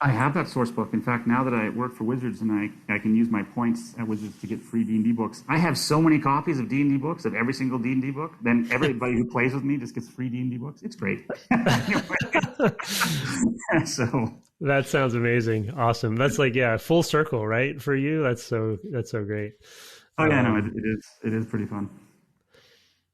Speaker 3: I have that source book. In fact, now that I work for Wizards and I can use my points at Wizards to get free D&D books, I have so many copies of D&D books, of every single D&D book. Then everybody who plays with me just gets free D&D books. It's great. So
Speaker 2: that sounds amazing. Awesome. That's like, yeah, full circle, right? For you. That's so great.
Speaker 3: Oh yeah, no, it is pretty fun.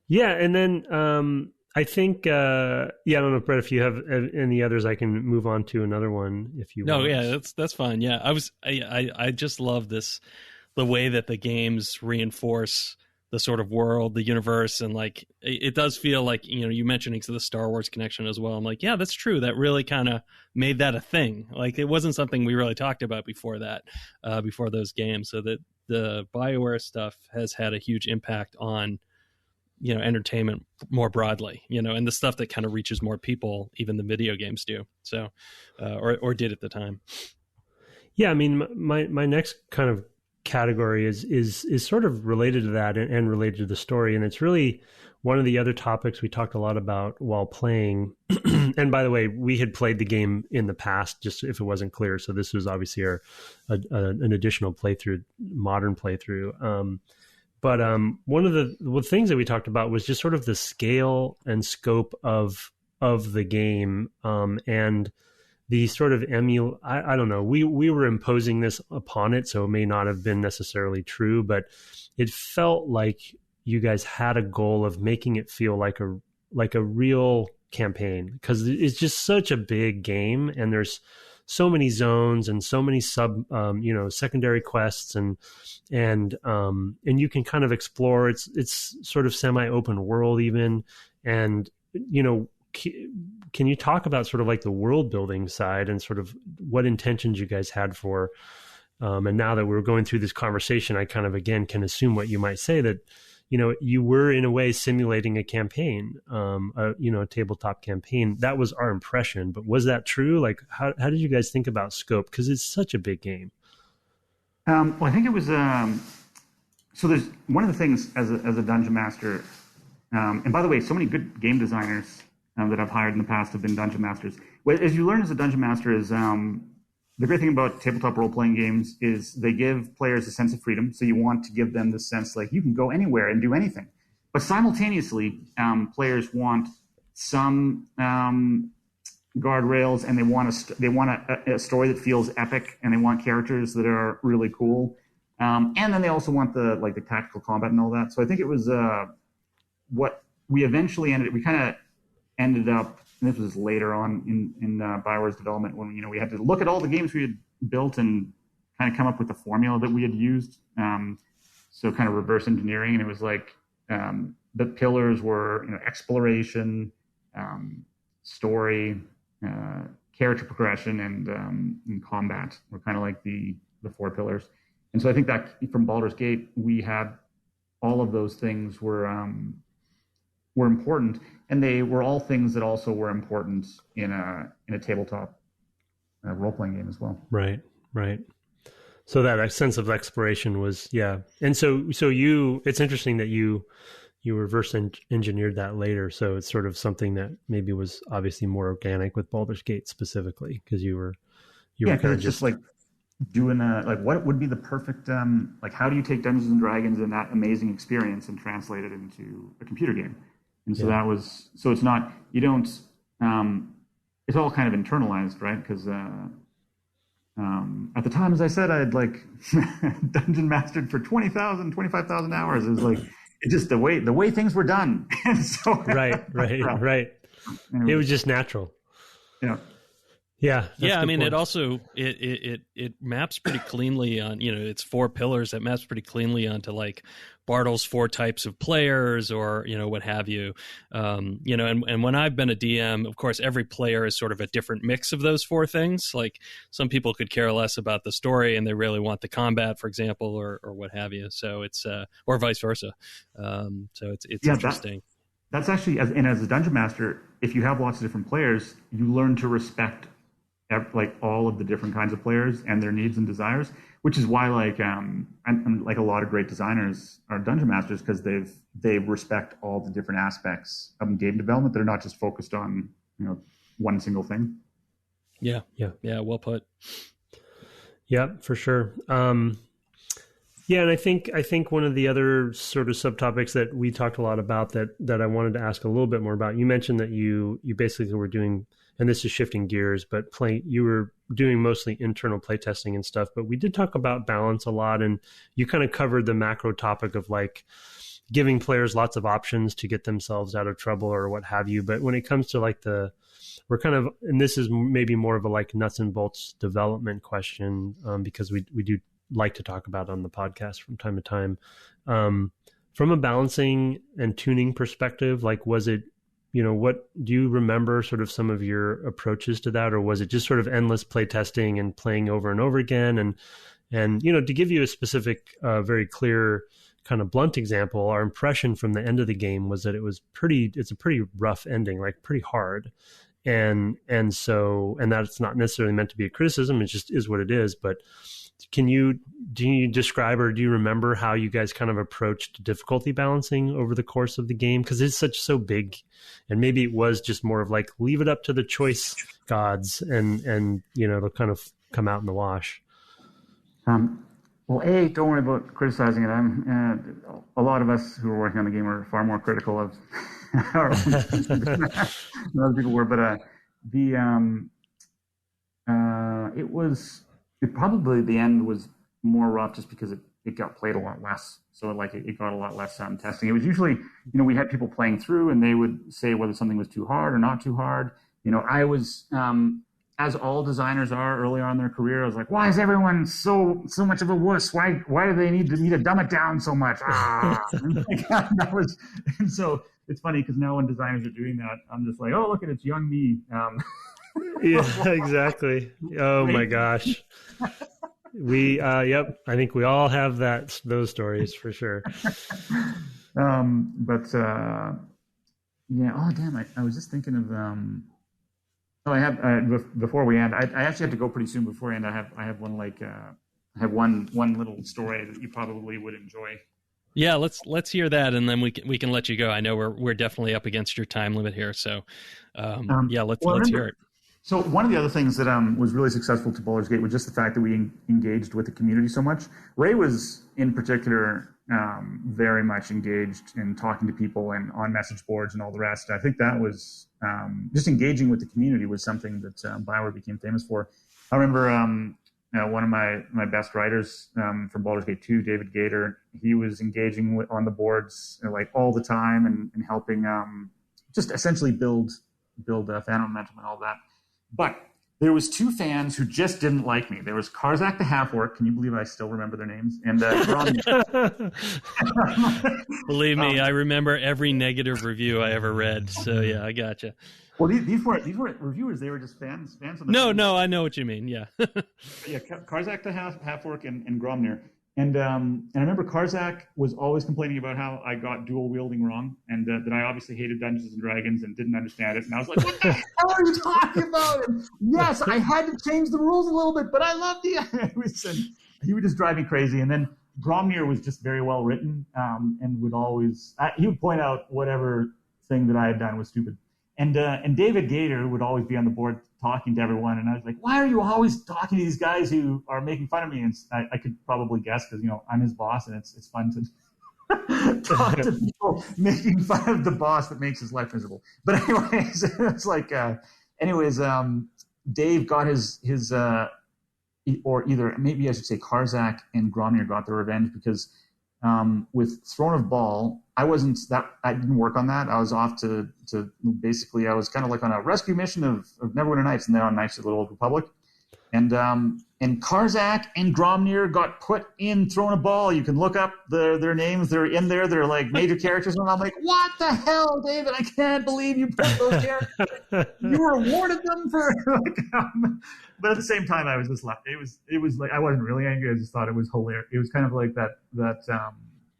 Speaker 2: Yeah. And then, I think, I don't know, Brett, if you have any others, I can move on to another one if you want.
Speaker 1: No, yeah, that's fine. Yeah, I just love this, the way that the games reinforce the sort of world, the universe, and like it does feel like, you mentioning the Star Wars connection as well. I'm like, yeah, that's true. That really kind of made that a thing. Like it wasn't something we really talked about before that, before those games. So that the BioWare stuff has had a huge impact on entertainment more broadly, and the stuff that kind of reaches more people, even the video games do. So, or did at the time.
Speaker 2: Yeah. I mean, my next kind of category is sort of related to that and related to the story. And it's really one of the other topics we talked a lot about while playing. And by the way, we had played the game in the past, just if it wasn't clear. So this was obviously an additional playthrough, modern playthrough. But one of the things that we talked about was just sort of the scale and scope of the game, and the sort of I don't know. We were imposing this upon it, so it may not have been necessarily true, but it felt like you guys had a goal of making it feel like a real campaign, because it's just such a big game, and there's so many zones and so many secondary quests, and you can kind of explore. It's sort of semi-open world even, and can you talk about sort of like the world building side and sort of what intentions you guys had for? And now that we're going through this conversation, I kind of again can assume what you might say, that you were in a way simulating a campaign, a tabletop campaign. That was our impression, but was that true? Like, how did you guys think about scope? Because it's such a big game.
Speaker 3: Well, I think it was. So there's one of the things as a dungeon master, and by the way, so many good game designers that I've hired in the past have been dungeon masters. Well, as you learn as a dungeon master is the great thing about tabletop role-playing games is they give players a sense of freedom. So you want to give them the sense like you can go anywhere and do anything. But simultaneously, players want some guardrails, and they want a story that feels epic, and they want characters that are really cool. And then they also want the tactical combat and all that. So I think it was what we eventually we kind of ended up, and this was later on in BioWare's development, when we had to look at all the games we had built and kind of come up with the formula that we had used. So kind of reverse engineering, and it was like the pillars were exploration, story, character progression, and combat were kind of like the 4 pillars. And so I think that from Baldur's Gate, we had all of those things were important, and they were all things that also were important in a tabletop role-playing game as well.
Speaker 2: Right. So that sense of exploration was, yeah. And so it's interesting that you reverse engineered that later. So it's sort of something that maybe was obviously more organic with Baldur's Gate specifically, because you were kind of
Speaker 3: just like doing what would be the perfect how do you take Dungeons and Dragons and that amazing experience and translate it into a computer game? And so that was, so it's not, you don't, it's all kind of internalized, right? Because at the time, as I said, I had dungeon mastered for 25,000 hours. It was like, it's just the way things were done. And so
Speaker 2: right. It was just natural. Yeah.
Speaker 1: I mean, it also it maps pretty cleanly on, it's 4 pillars that maps pretty cleanly onto Bartle's 4 types of players, or what have you. And when I've been a DM, of course, every player is sort of a different mix of those 4 things. Like some people could care less about the story and they really want the combat, for example, or what have you. So it's or vice versa. So it's interesting.
Speaker 3: That's actually, as a dungeon master, if you have lots of different players, you learn to respect all of the different kinds of players and their needs and desires, which is why and a lot of great designers are dungeon masters, because they respect all the different aspects of game development. They're not just focused on one single thing.
Speaker 1: Yeah. Well put.
Speaker 2: Yeah, for sure. Yeah, and I think one of the other sort of subtopics that we talked a lot about that I wanted to ask a little bit more about. You mentioned that you basically were doing, and this is shifting gears, but you were doing mostly internal playtesting and stuff. But we did talk about balance a lot, and you kind of covered the macro topic of like giving players lots of options to get themselves out of trouble or what have you. But when it comes to like we're kind of, and this is maybe more of a like nuts and bolts development question, because we do like to talk about on the podcast from time to time. From a balancing and tuning perspective, like was it, what do you remember sort of some of your approaches to that, or was it just sort of endless play testing and playing over and over again? And to give you a specific, very clear kind of blunt example, our impression from the end of the game was that it's a pretty rough ending, like pretty hard. And that's not necessarily meant to be a criticism. It just is what it is. But do you describe, or do you remember how you guys kind of approached difficulty balancing over the course of the game? Because it's so big, and maybe it was just more of like, leave it up to the choice gods and they'll kind of come out in the wash.
Speaker 3: Well, don't worry about criticizing it. A lot of us who are working on the game are far more critical of our own than other people were. But probably the end was more rough just because it got played a lot less. So like it got a lot less testing. It was usually, we had people playing through and they would say whether something was too hard or not too hard. I was, as all designers are early on in their career, I was like, why is everyone so much of a wuss? Why do they need to dumb it down so much? And so it's funny because now when designers are doing that, I'm just like, oh, look at it's young me.
Speaker 2: Yeah, exactly. Oh my gosh. Yep. I think we all have those stories for sure.
Speaker 3: Yeah. Oh damn! I was just thinking of. I have before we end. I actually have to go pretty soon. Before we end, I have one I have one little story that you probably would enjoy.
Speaker 1: Yeah, let's hear that, and then we can let you go. I know we're definitely up against your time limit here, so let's hear it.
Speaker 3: So one of the other things that was really successful to Baldur's Gate was just the fact that we engaged with the community so much. Ray was in particular very much engaged in talking to people and on message boards and all the rest. I think that was just engaging with the community was something that Bioware became famous for. I remember one of my best writers from Baldur's Gate 2, David Gator, he was engaging on the boards like all the time and helping just essentially build fan momentum and all that. But there was two fans who just didn't like me. There was Karzak the Half-Orc. Can you believe I still remember their names? And
Speaker 1: believe me, I remember every negative review I ever read. So yeah, I gotcha.
Speaker 3: Well, these weren't reviewers. They were just fans of the
Speaker 1: No, I know what you mean. Yeah.
Speaker 3: Yeah, Karzak the Half-Orc and Gromnir. And I remember Karzak was always complaining about how I got dual wielding wrong, and that I obviously hated Dungeons and Dragons and didn't understand it. And I was like, "What the hell are you talking about?" And yes, I had to change the rules a little bit, but I loved the. He would just drive me crazy. And then Gromnir was just very well written, and would always he would point out whatever thing that I had done was stupid. And David Gator would always be on the board talking to everyone, and I was like, "Why are you always talking to these guys who are making fun of me?" And I could probably guess because I'm his boss, and it's fun to talk to people making fun of the boss that makes his life miserable. But anyways, it's like, Dave got his or either maybe I should say Karzak and Gromnir got their revenge because with Throne of Ball, I didn't work on that. I was off to basically, I was kind of like on a rescue mission of Neverwinter Nights and then on Knights of the Old Republic. And Karzak and Gromnir got put in Throne of Ball. You can look up their names. They're in there. They're like major characters. And I'm like, what the hell, David? I can't believe you put those characters. You rewarded them for but at the same time, I was just like, it was like, I wasn't really angry. I just thought it was hilarious. It was kind of like that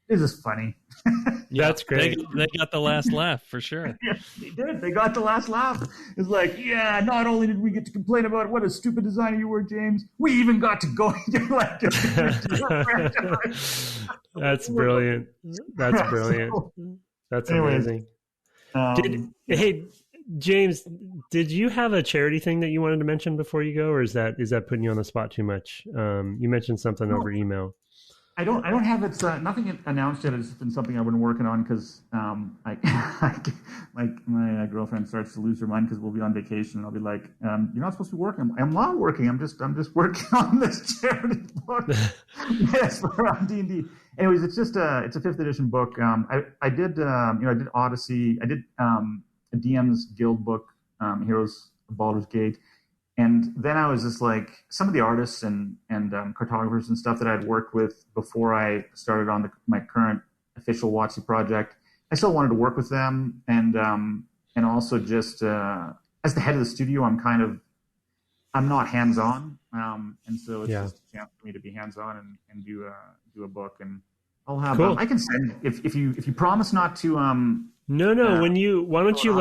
Speaker 3: it was just funny.
Speaker 1: Yeah, that's great. They got the last laugh for sure.
Speaker 3: Yeah, they did. They got the last laugh. It's like, yeah, not only did we get to complain about what a stupid designer you were, James, we even got to go into like
Speaker 2: That's brilliant. That's brilliant. That's amazing. James, did you have a charity thing that you wanted to mention before you go, or is that putting you on the spot too much? You mentioned something over email.
Speaker 3: I don't have it's nothing announced yet. It's just been something I've been working on because my girlfriend starts to lose her mind because we'll be on vacation and I'll be like, you're not supposed to be working. I'm not working. I'm just working on this charity book. Yes, around D&D. Anyways, it's just it's a 5th edition book. I did Odyssey. I did a DM's Guild book, Heroes of Baldur's Gate. And then I was just like, some of the artists and cartographers and stuff that I'd worked with before I started on my current official WotC project, I still wanted to work with them. And also just as the head of the studio, I'm not hands-on. And so it's just a chance for me to be hands-on and do a book. And I'll have,
Speaker 2: cool.
Speaker 3: I can send, if you promise not to,
Speaker 2: why don't you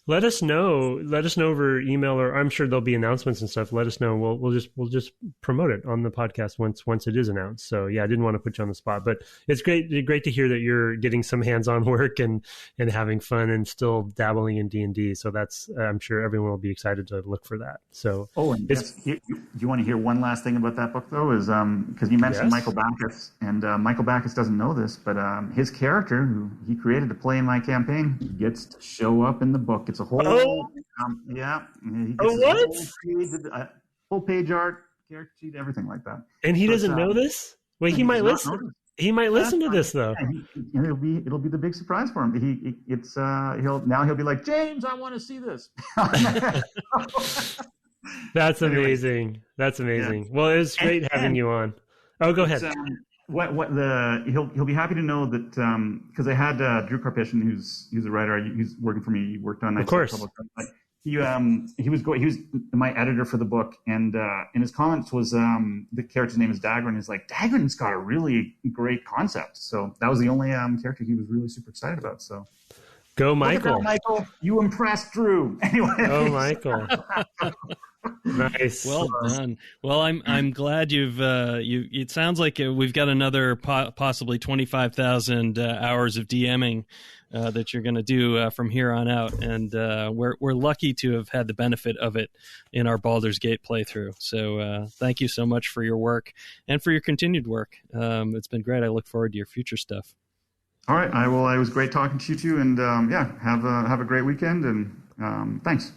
Speaker 2: let us know over email, or I'm sure there'll be announcements and stuff. Let us know. We'll just promote it on the podcast once it is announced. So yeah, I didn't want to put you on the spot, but it's great to hear that you're getting some hands-on work and having fun and still dabbling in D&D. So that's, I'm sure everyone will be excited to look for that. So
Speaker 3: you want to hear one last thing about that book though? Is because you mentioned Michael Backus, and Michael Backus doesn't know this, but his character who he created to play in my campaign gets to show up in the book. It's a whole, full page art, character sheet, everything like that.
Speaker 2: And he doesn't know this? Wait, he might listen. He might listen to this though.
Speaker 3: Yeah, it'll be the big surprise for him. He'll be like, James, I want to see this.
Speaker 2: That's amazing. That's amazing. Yeah. Well, it was great having you on. Oh, go ahead.
Speaker 3: He'll be happy to know that because I had Drew Karpyshyn, who's a writer. He's working for me. He worked on
Speaker 2: of course.
Speaker 3: He was my editor for the book, and in his comments was the character's name is Dagrin. He's like, Dagrin's got a really great concept. So that was the only character he was really super excited about. So
Speaker 2: go, Michael.
Speaker 3: Michael, you impressed Drew. Anyway.
Speaker 2: Oh, Michael. Nice.
Speaker 1: Well done. Well, I'm glad you've it sounds like we've got another possibly 25,000 hours of DMing that you're going to do from here on out, and we're lucky to have had the benefit of it in our Baldur's Gate playthrough. So thank you so much for your work and for your continued work. It's been great. I look forward to your future stuff.
Speaker 3: All right, I will. It was great talking to you too, and have a great weekend, and thanks.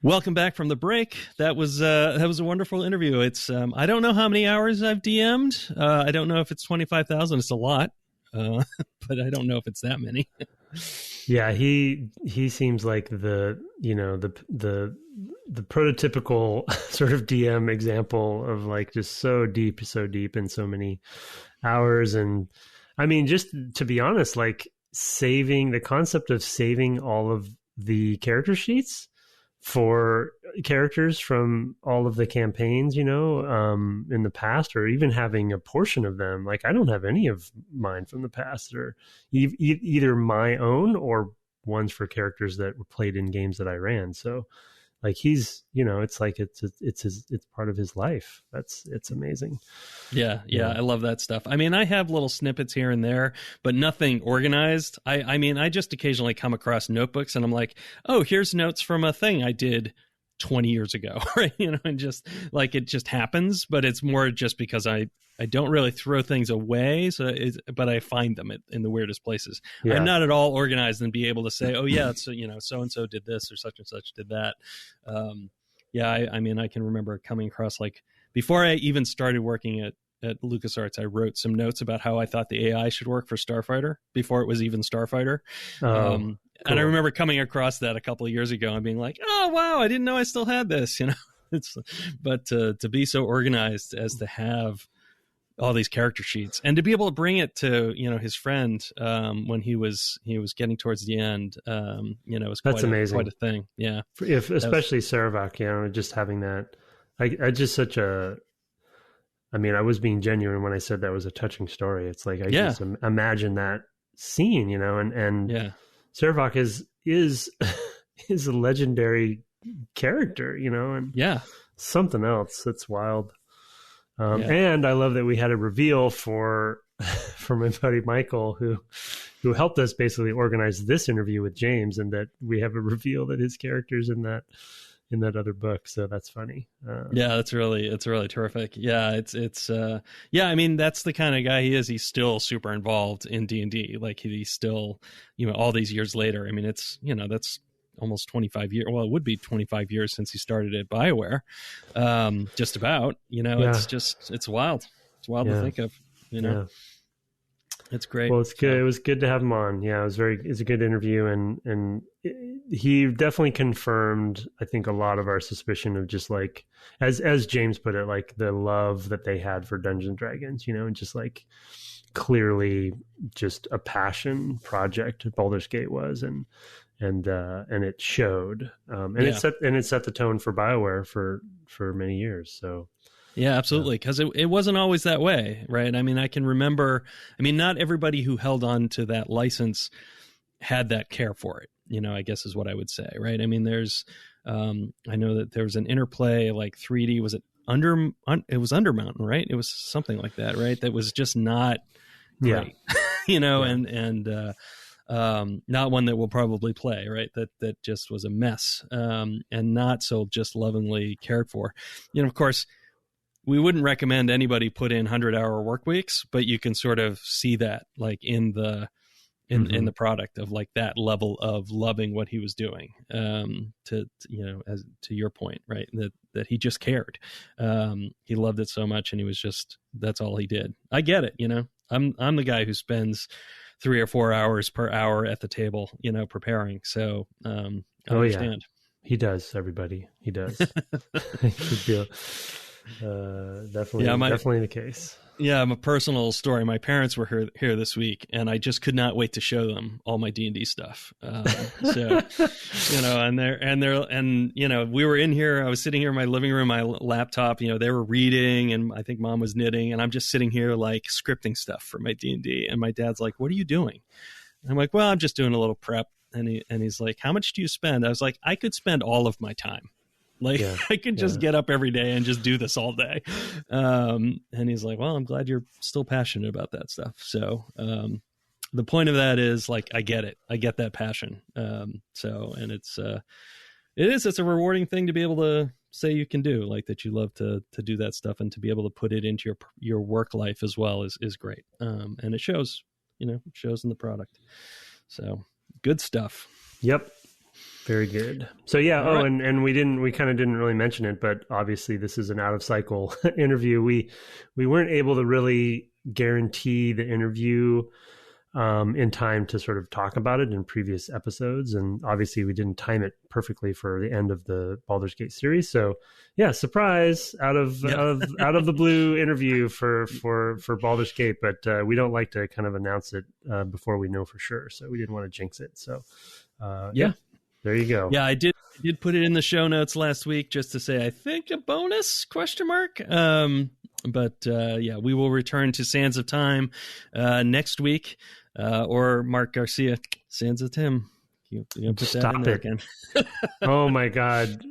Speaker 1: Welcome back from the break. That was a wonderful interview. It's I don't know how many hours I've DM'd. I don't know if it's 25,000. It's a lot, but I don't know if it's that many.
Speaker 2: Yeah, he seems like the prototypical sort of DM example of like just so deep in so many hours. And I mean, just to be honest, like the concept of saving all of the character sheets for characters from all of the campaigns, in the past, or even having a portion of them. Like I don't have any of mine from the past, or either my own or ones for characters that were played in games that I ran. So like he's, it's like it's part of his life. It's amazing.
Speaker 1: Yeah. I love that stuff. I mean, I have little snippets here and there, but nothing organized. I mean, I just occasionally come across notebooks and I'm like, oh, here's notes from a thing I did 20 years ago, right? And just like it just happens, but it's more just because I don't really throw things away, but I find them in the weirdest places. Yeah. I'm not at all organized and be able to say, oh yeah, so so-and-so did this or such and such did that. I mean, I can remember coming across, like, before I even started working at LucasArts, I wrote some notes about how I thought the AI should work for Starfighter before it was even Starfighter. Cool. And I remember coming across that a couple of years ago and being like, oh, wow, I didn't know I still had this, But to be so organized as to have all these character sheets, and to be able to bring it to his friend when he was getting towards the end, was
Speaker 2: that's amazing.
Speaker 1: Quite a thing. Yeah,
Speaker 2: especially Sarevok, just having that. I just I was being genuine when I said that was a touching story. It's like I just imagine that scene, and Sarevok is a legendary character, and something else that's wild. And I love that we had a reveal for my buddy Michael, who helped us basically organize this interview with James, and that we have a reveal that his character's in that other book. So that's funny.
Speaker 1: It's really terrific. Yeah, it's I mean, that's the kind of guy he is. He's still super involved in D&D. Like he's still, all these years later. I mean, it's that's almost 25 years. Well, it would be 25 years since he started at BioWare. Just about, it's wild. It's wild to think of, It's great.
Speaker 2: Well, it's good. It was good to have him on. Yeah, it's a good interview, and he definitely confirmed, I think, a lot of our suspicion of just like, as James put it, like the love that they had for Dungeons and Dragons, and just like clearly just a passion project Baldur's Gate was, and it showed, it set the tone for BioWare for many years. So.
Speaker 1: Yeah, absolutely. Because it wasn't always that way, right? I mean, I can remember, not everybody who held on to that license had that care for it, I guess is what I would say, right? I mean, there's, I know that there was an Interplay, like 3D, was it it was Undermountain, right? It was something like that, right? That was just not great, and not one that we'll probably play, right? That just was a mess, and not so just lovingly cared for. Of course, we wouldn't recommend anybody put in 100-hour work weeks, but you can sort of see that like in the product of like that level of loving what he was doing, to your point, right? That he just cared. He loved it so much, and he was just, that's all he did. I get it. I'm the guy who spends 3 or 4 hours per hour at the table, preparing. So, I understand.
Speaker 2: He does, everybody. He does. Good deal. Definitely the case.
Speaker 1: Yeah, a personal story. My parents were here this week, and I just could not wait to show them all my D&D stuff. So, we were in here. I was sitting here in my living room, my laptop. They were reading, and I think Mom was knitting, and I'm just sitting here like scripting stuff for my D&D. And my dad's like, "What are you doing?" And I'm like, "Well, I'm just doing a little prep." And he's like, "How much do you spend?" I was like, "I could spend all of my time. Like I could just get up every day and just do this all day." And he's like, "Well, I'm glad you're still passionate about that stuff." So the point of that is like, I get it. I get that passion. It's a rewarding thing to be able to say you can do, like that you love to do that stuff, and to be able to put it into your work life as well is great. And it shows, it shows in the product. So good stuff.
Speaker 2: Yep. Very good. So right. And we kind of didn't really mention it, but obviously this is an out of cycle interview. We weren't able to really guarantee the interview in time to sort of talk about it in previous episodes, and obviously we didn't time it perfectly for the end of the Baldur's Gate series. So surprise out of the blue interview for Baldur's Gate, but we don't like to kind of announce it before we know for sure. So we didn't want to jinx it. So there you go.
Speaker 1: Yeah, I did put it in the show notes last week just to say, I think a bonus ? But we will return to Sands of Time next week, or Mark Garcia, Sands of Tim. You put that in there again.
Speaker 2: Oh my God.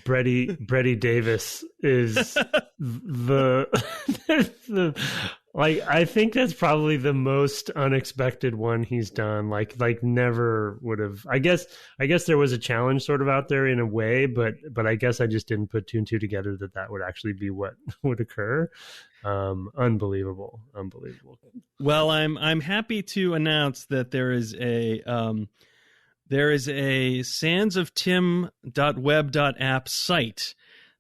Speaker 2: Brady Davis is the like, I think that's probably the most unexpected one he's done. Like never would have. I guess there was a challenge sort of out there in a way, but I guess I just didn't put 2 and 2 together that would actually be what would occur. Unbelievable.
Speaker 1: Well, I'm happy to announce that there is a sandsoftim.web.app site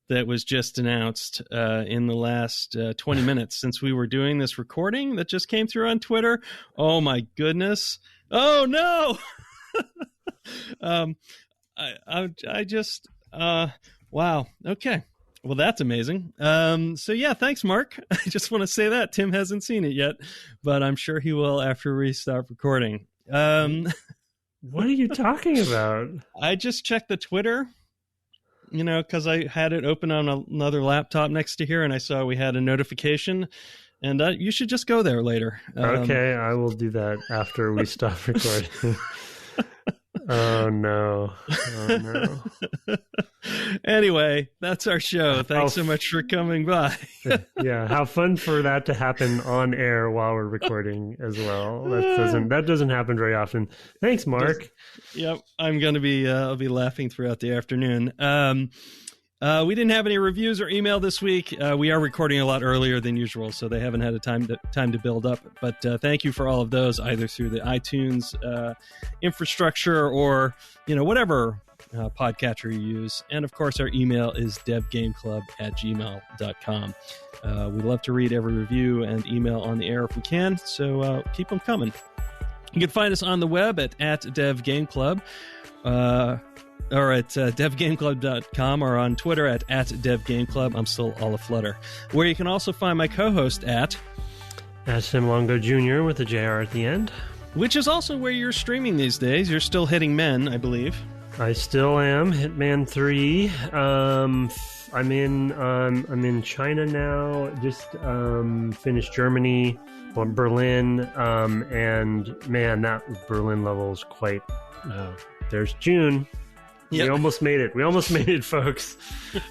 Speaker 1: that was just announced in the last 20 minutes since we were doing this recording, that just came through on Twitter. Oh my goodness. Oh no. I just wow. Okay. Well, that's amazing. So yeah, thanks, Mark. I just want to say that Tim hasn't seen it yet, but I'm sure he will after we stop recording.
Speaker 2: What are you talking about?
Speaker 1: I just checked the Twitter, because I had it open on another laptop next to here, and I saw we had a notification, and you should just go there later.
Speaker 2: Okay, I will do that after we stop recording. Oh no.
Speaker 1: Anyway, that's our show. Thanks so much for coming by.
Speaker 2: Yeah, how fun for that to happen on air while we're recording as well. That doesn't happen very often. Thanks, Mark.
Speaker 1: Yep, I'm going to be I'll be laughing throughout the afternoon. We didn't have any reviews or email this week. We are recording a lot earlier than usual, so they haven't had a time to build up. But thank you for all of those, either through the iTunes infrastructure or whatever podcatcher you use. And of course, our email is devgameclub@gmail.com. We love to read every review and email on the air if we can, so keep them coming. You can find us on the web at devgameclub. Or at devgameclub.com, or on Twitter at devgameclub. I'm still all aflutter. Where you can also find my co-host at
Speaker 2: Tim Longo Jr. with a JR at the end.
Speaker 1: Which is also where you're streaming these days. You're still hitting men, I believe.
Speaker 2: I still am. Hitman 3. I'm in China now. Just finished Germany, Berlin, and man, that Berlin level is quite. There's June. Yep. We almost made it, folks.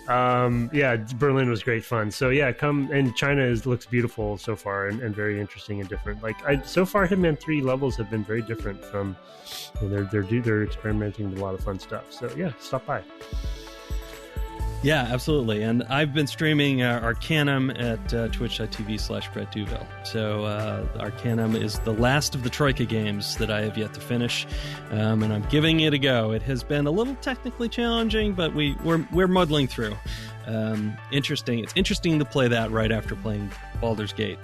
Speaker 2: Berlin was great fun. So yeah, come, and China looks beautiful so far and very interesting and different. So far, Hitman 3 levels have been very different from. They're experimenting with a lot of fun stuff. So yeah, stop by.
Speaker 1: Yeah, absolutely. And I've been streaming Arcanum at twitch.tv/BrettDuville. So Arcanum is the last of the Troika games that I have yet to finish, and I'm giving it a go. It has been a little technically challenging, but we're muddling through. Interesting. It's interesting to play that right after playing Baldur's Gate.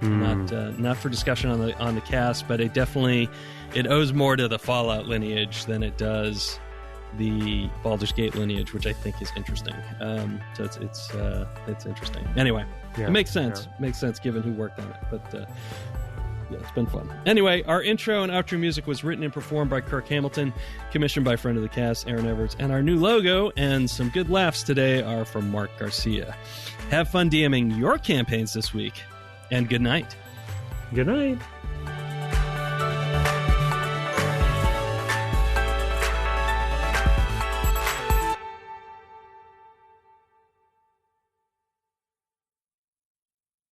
Speaker 1: Not for discussion on the cast, but it owes more to the Fallout lineage than it does the Baldur's Gate lineage, which I think is interesting. So it's interesting. Anyway, it makes sense. Yeah. Makes sense given who worked on it. But it's been fun. Anyway, our intro and outro music was written and performed by Kirk Hamilton, commissioned by friend of the cast, Aaron Everts, and our new logo and some good laughs today are from Mark Garcia. Have fun DMing your campaigns this week, and good night.
Speaker 2: Good night.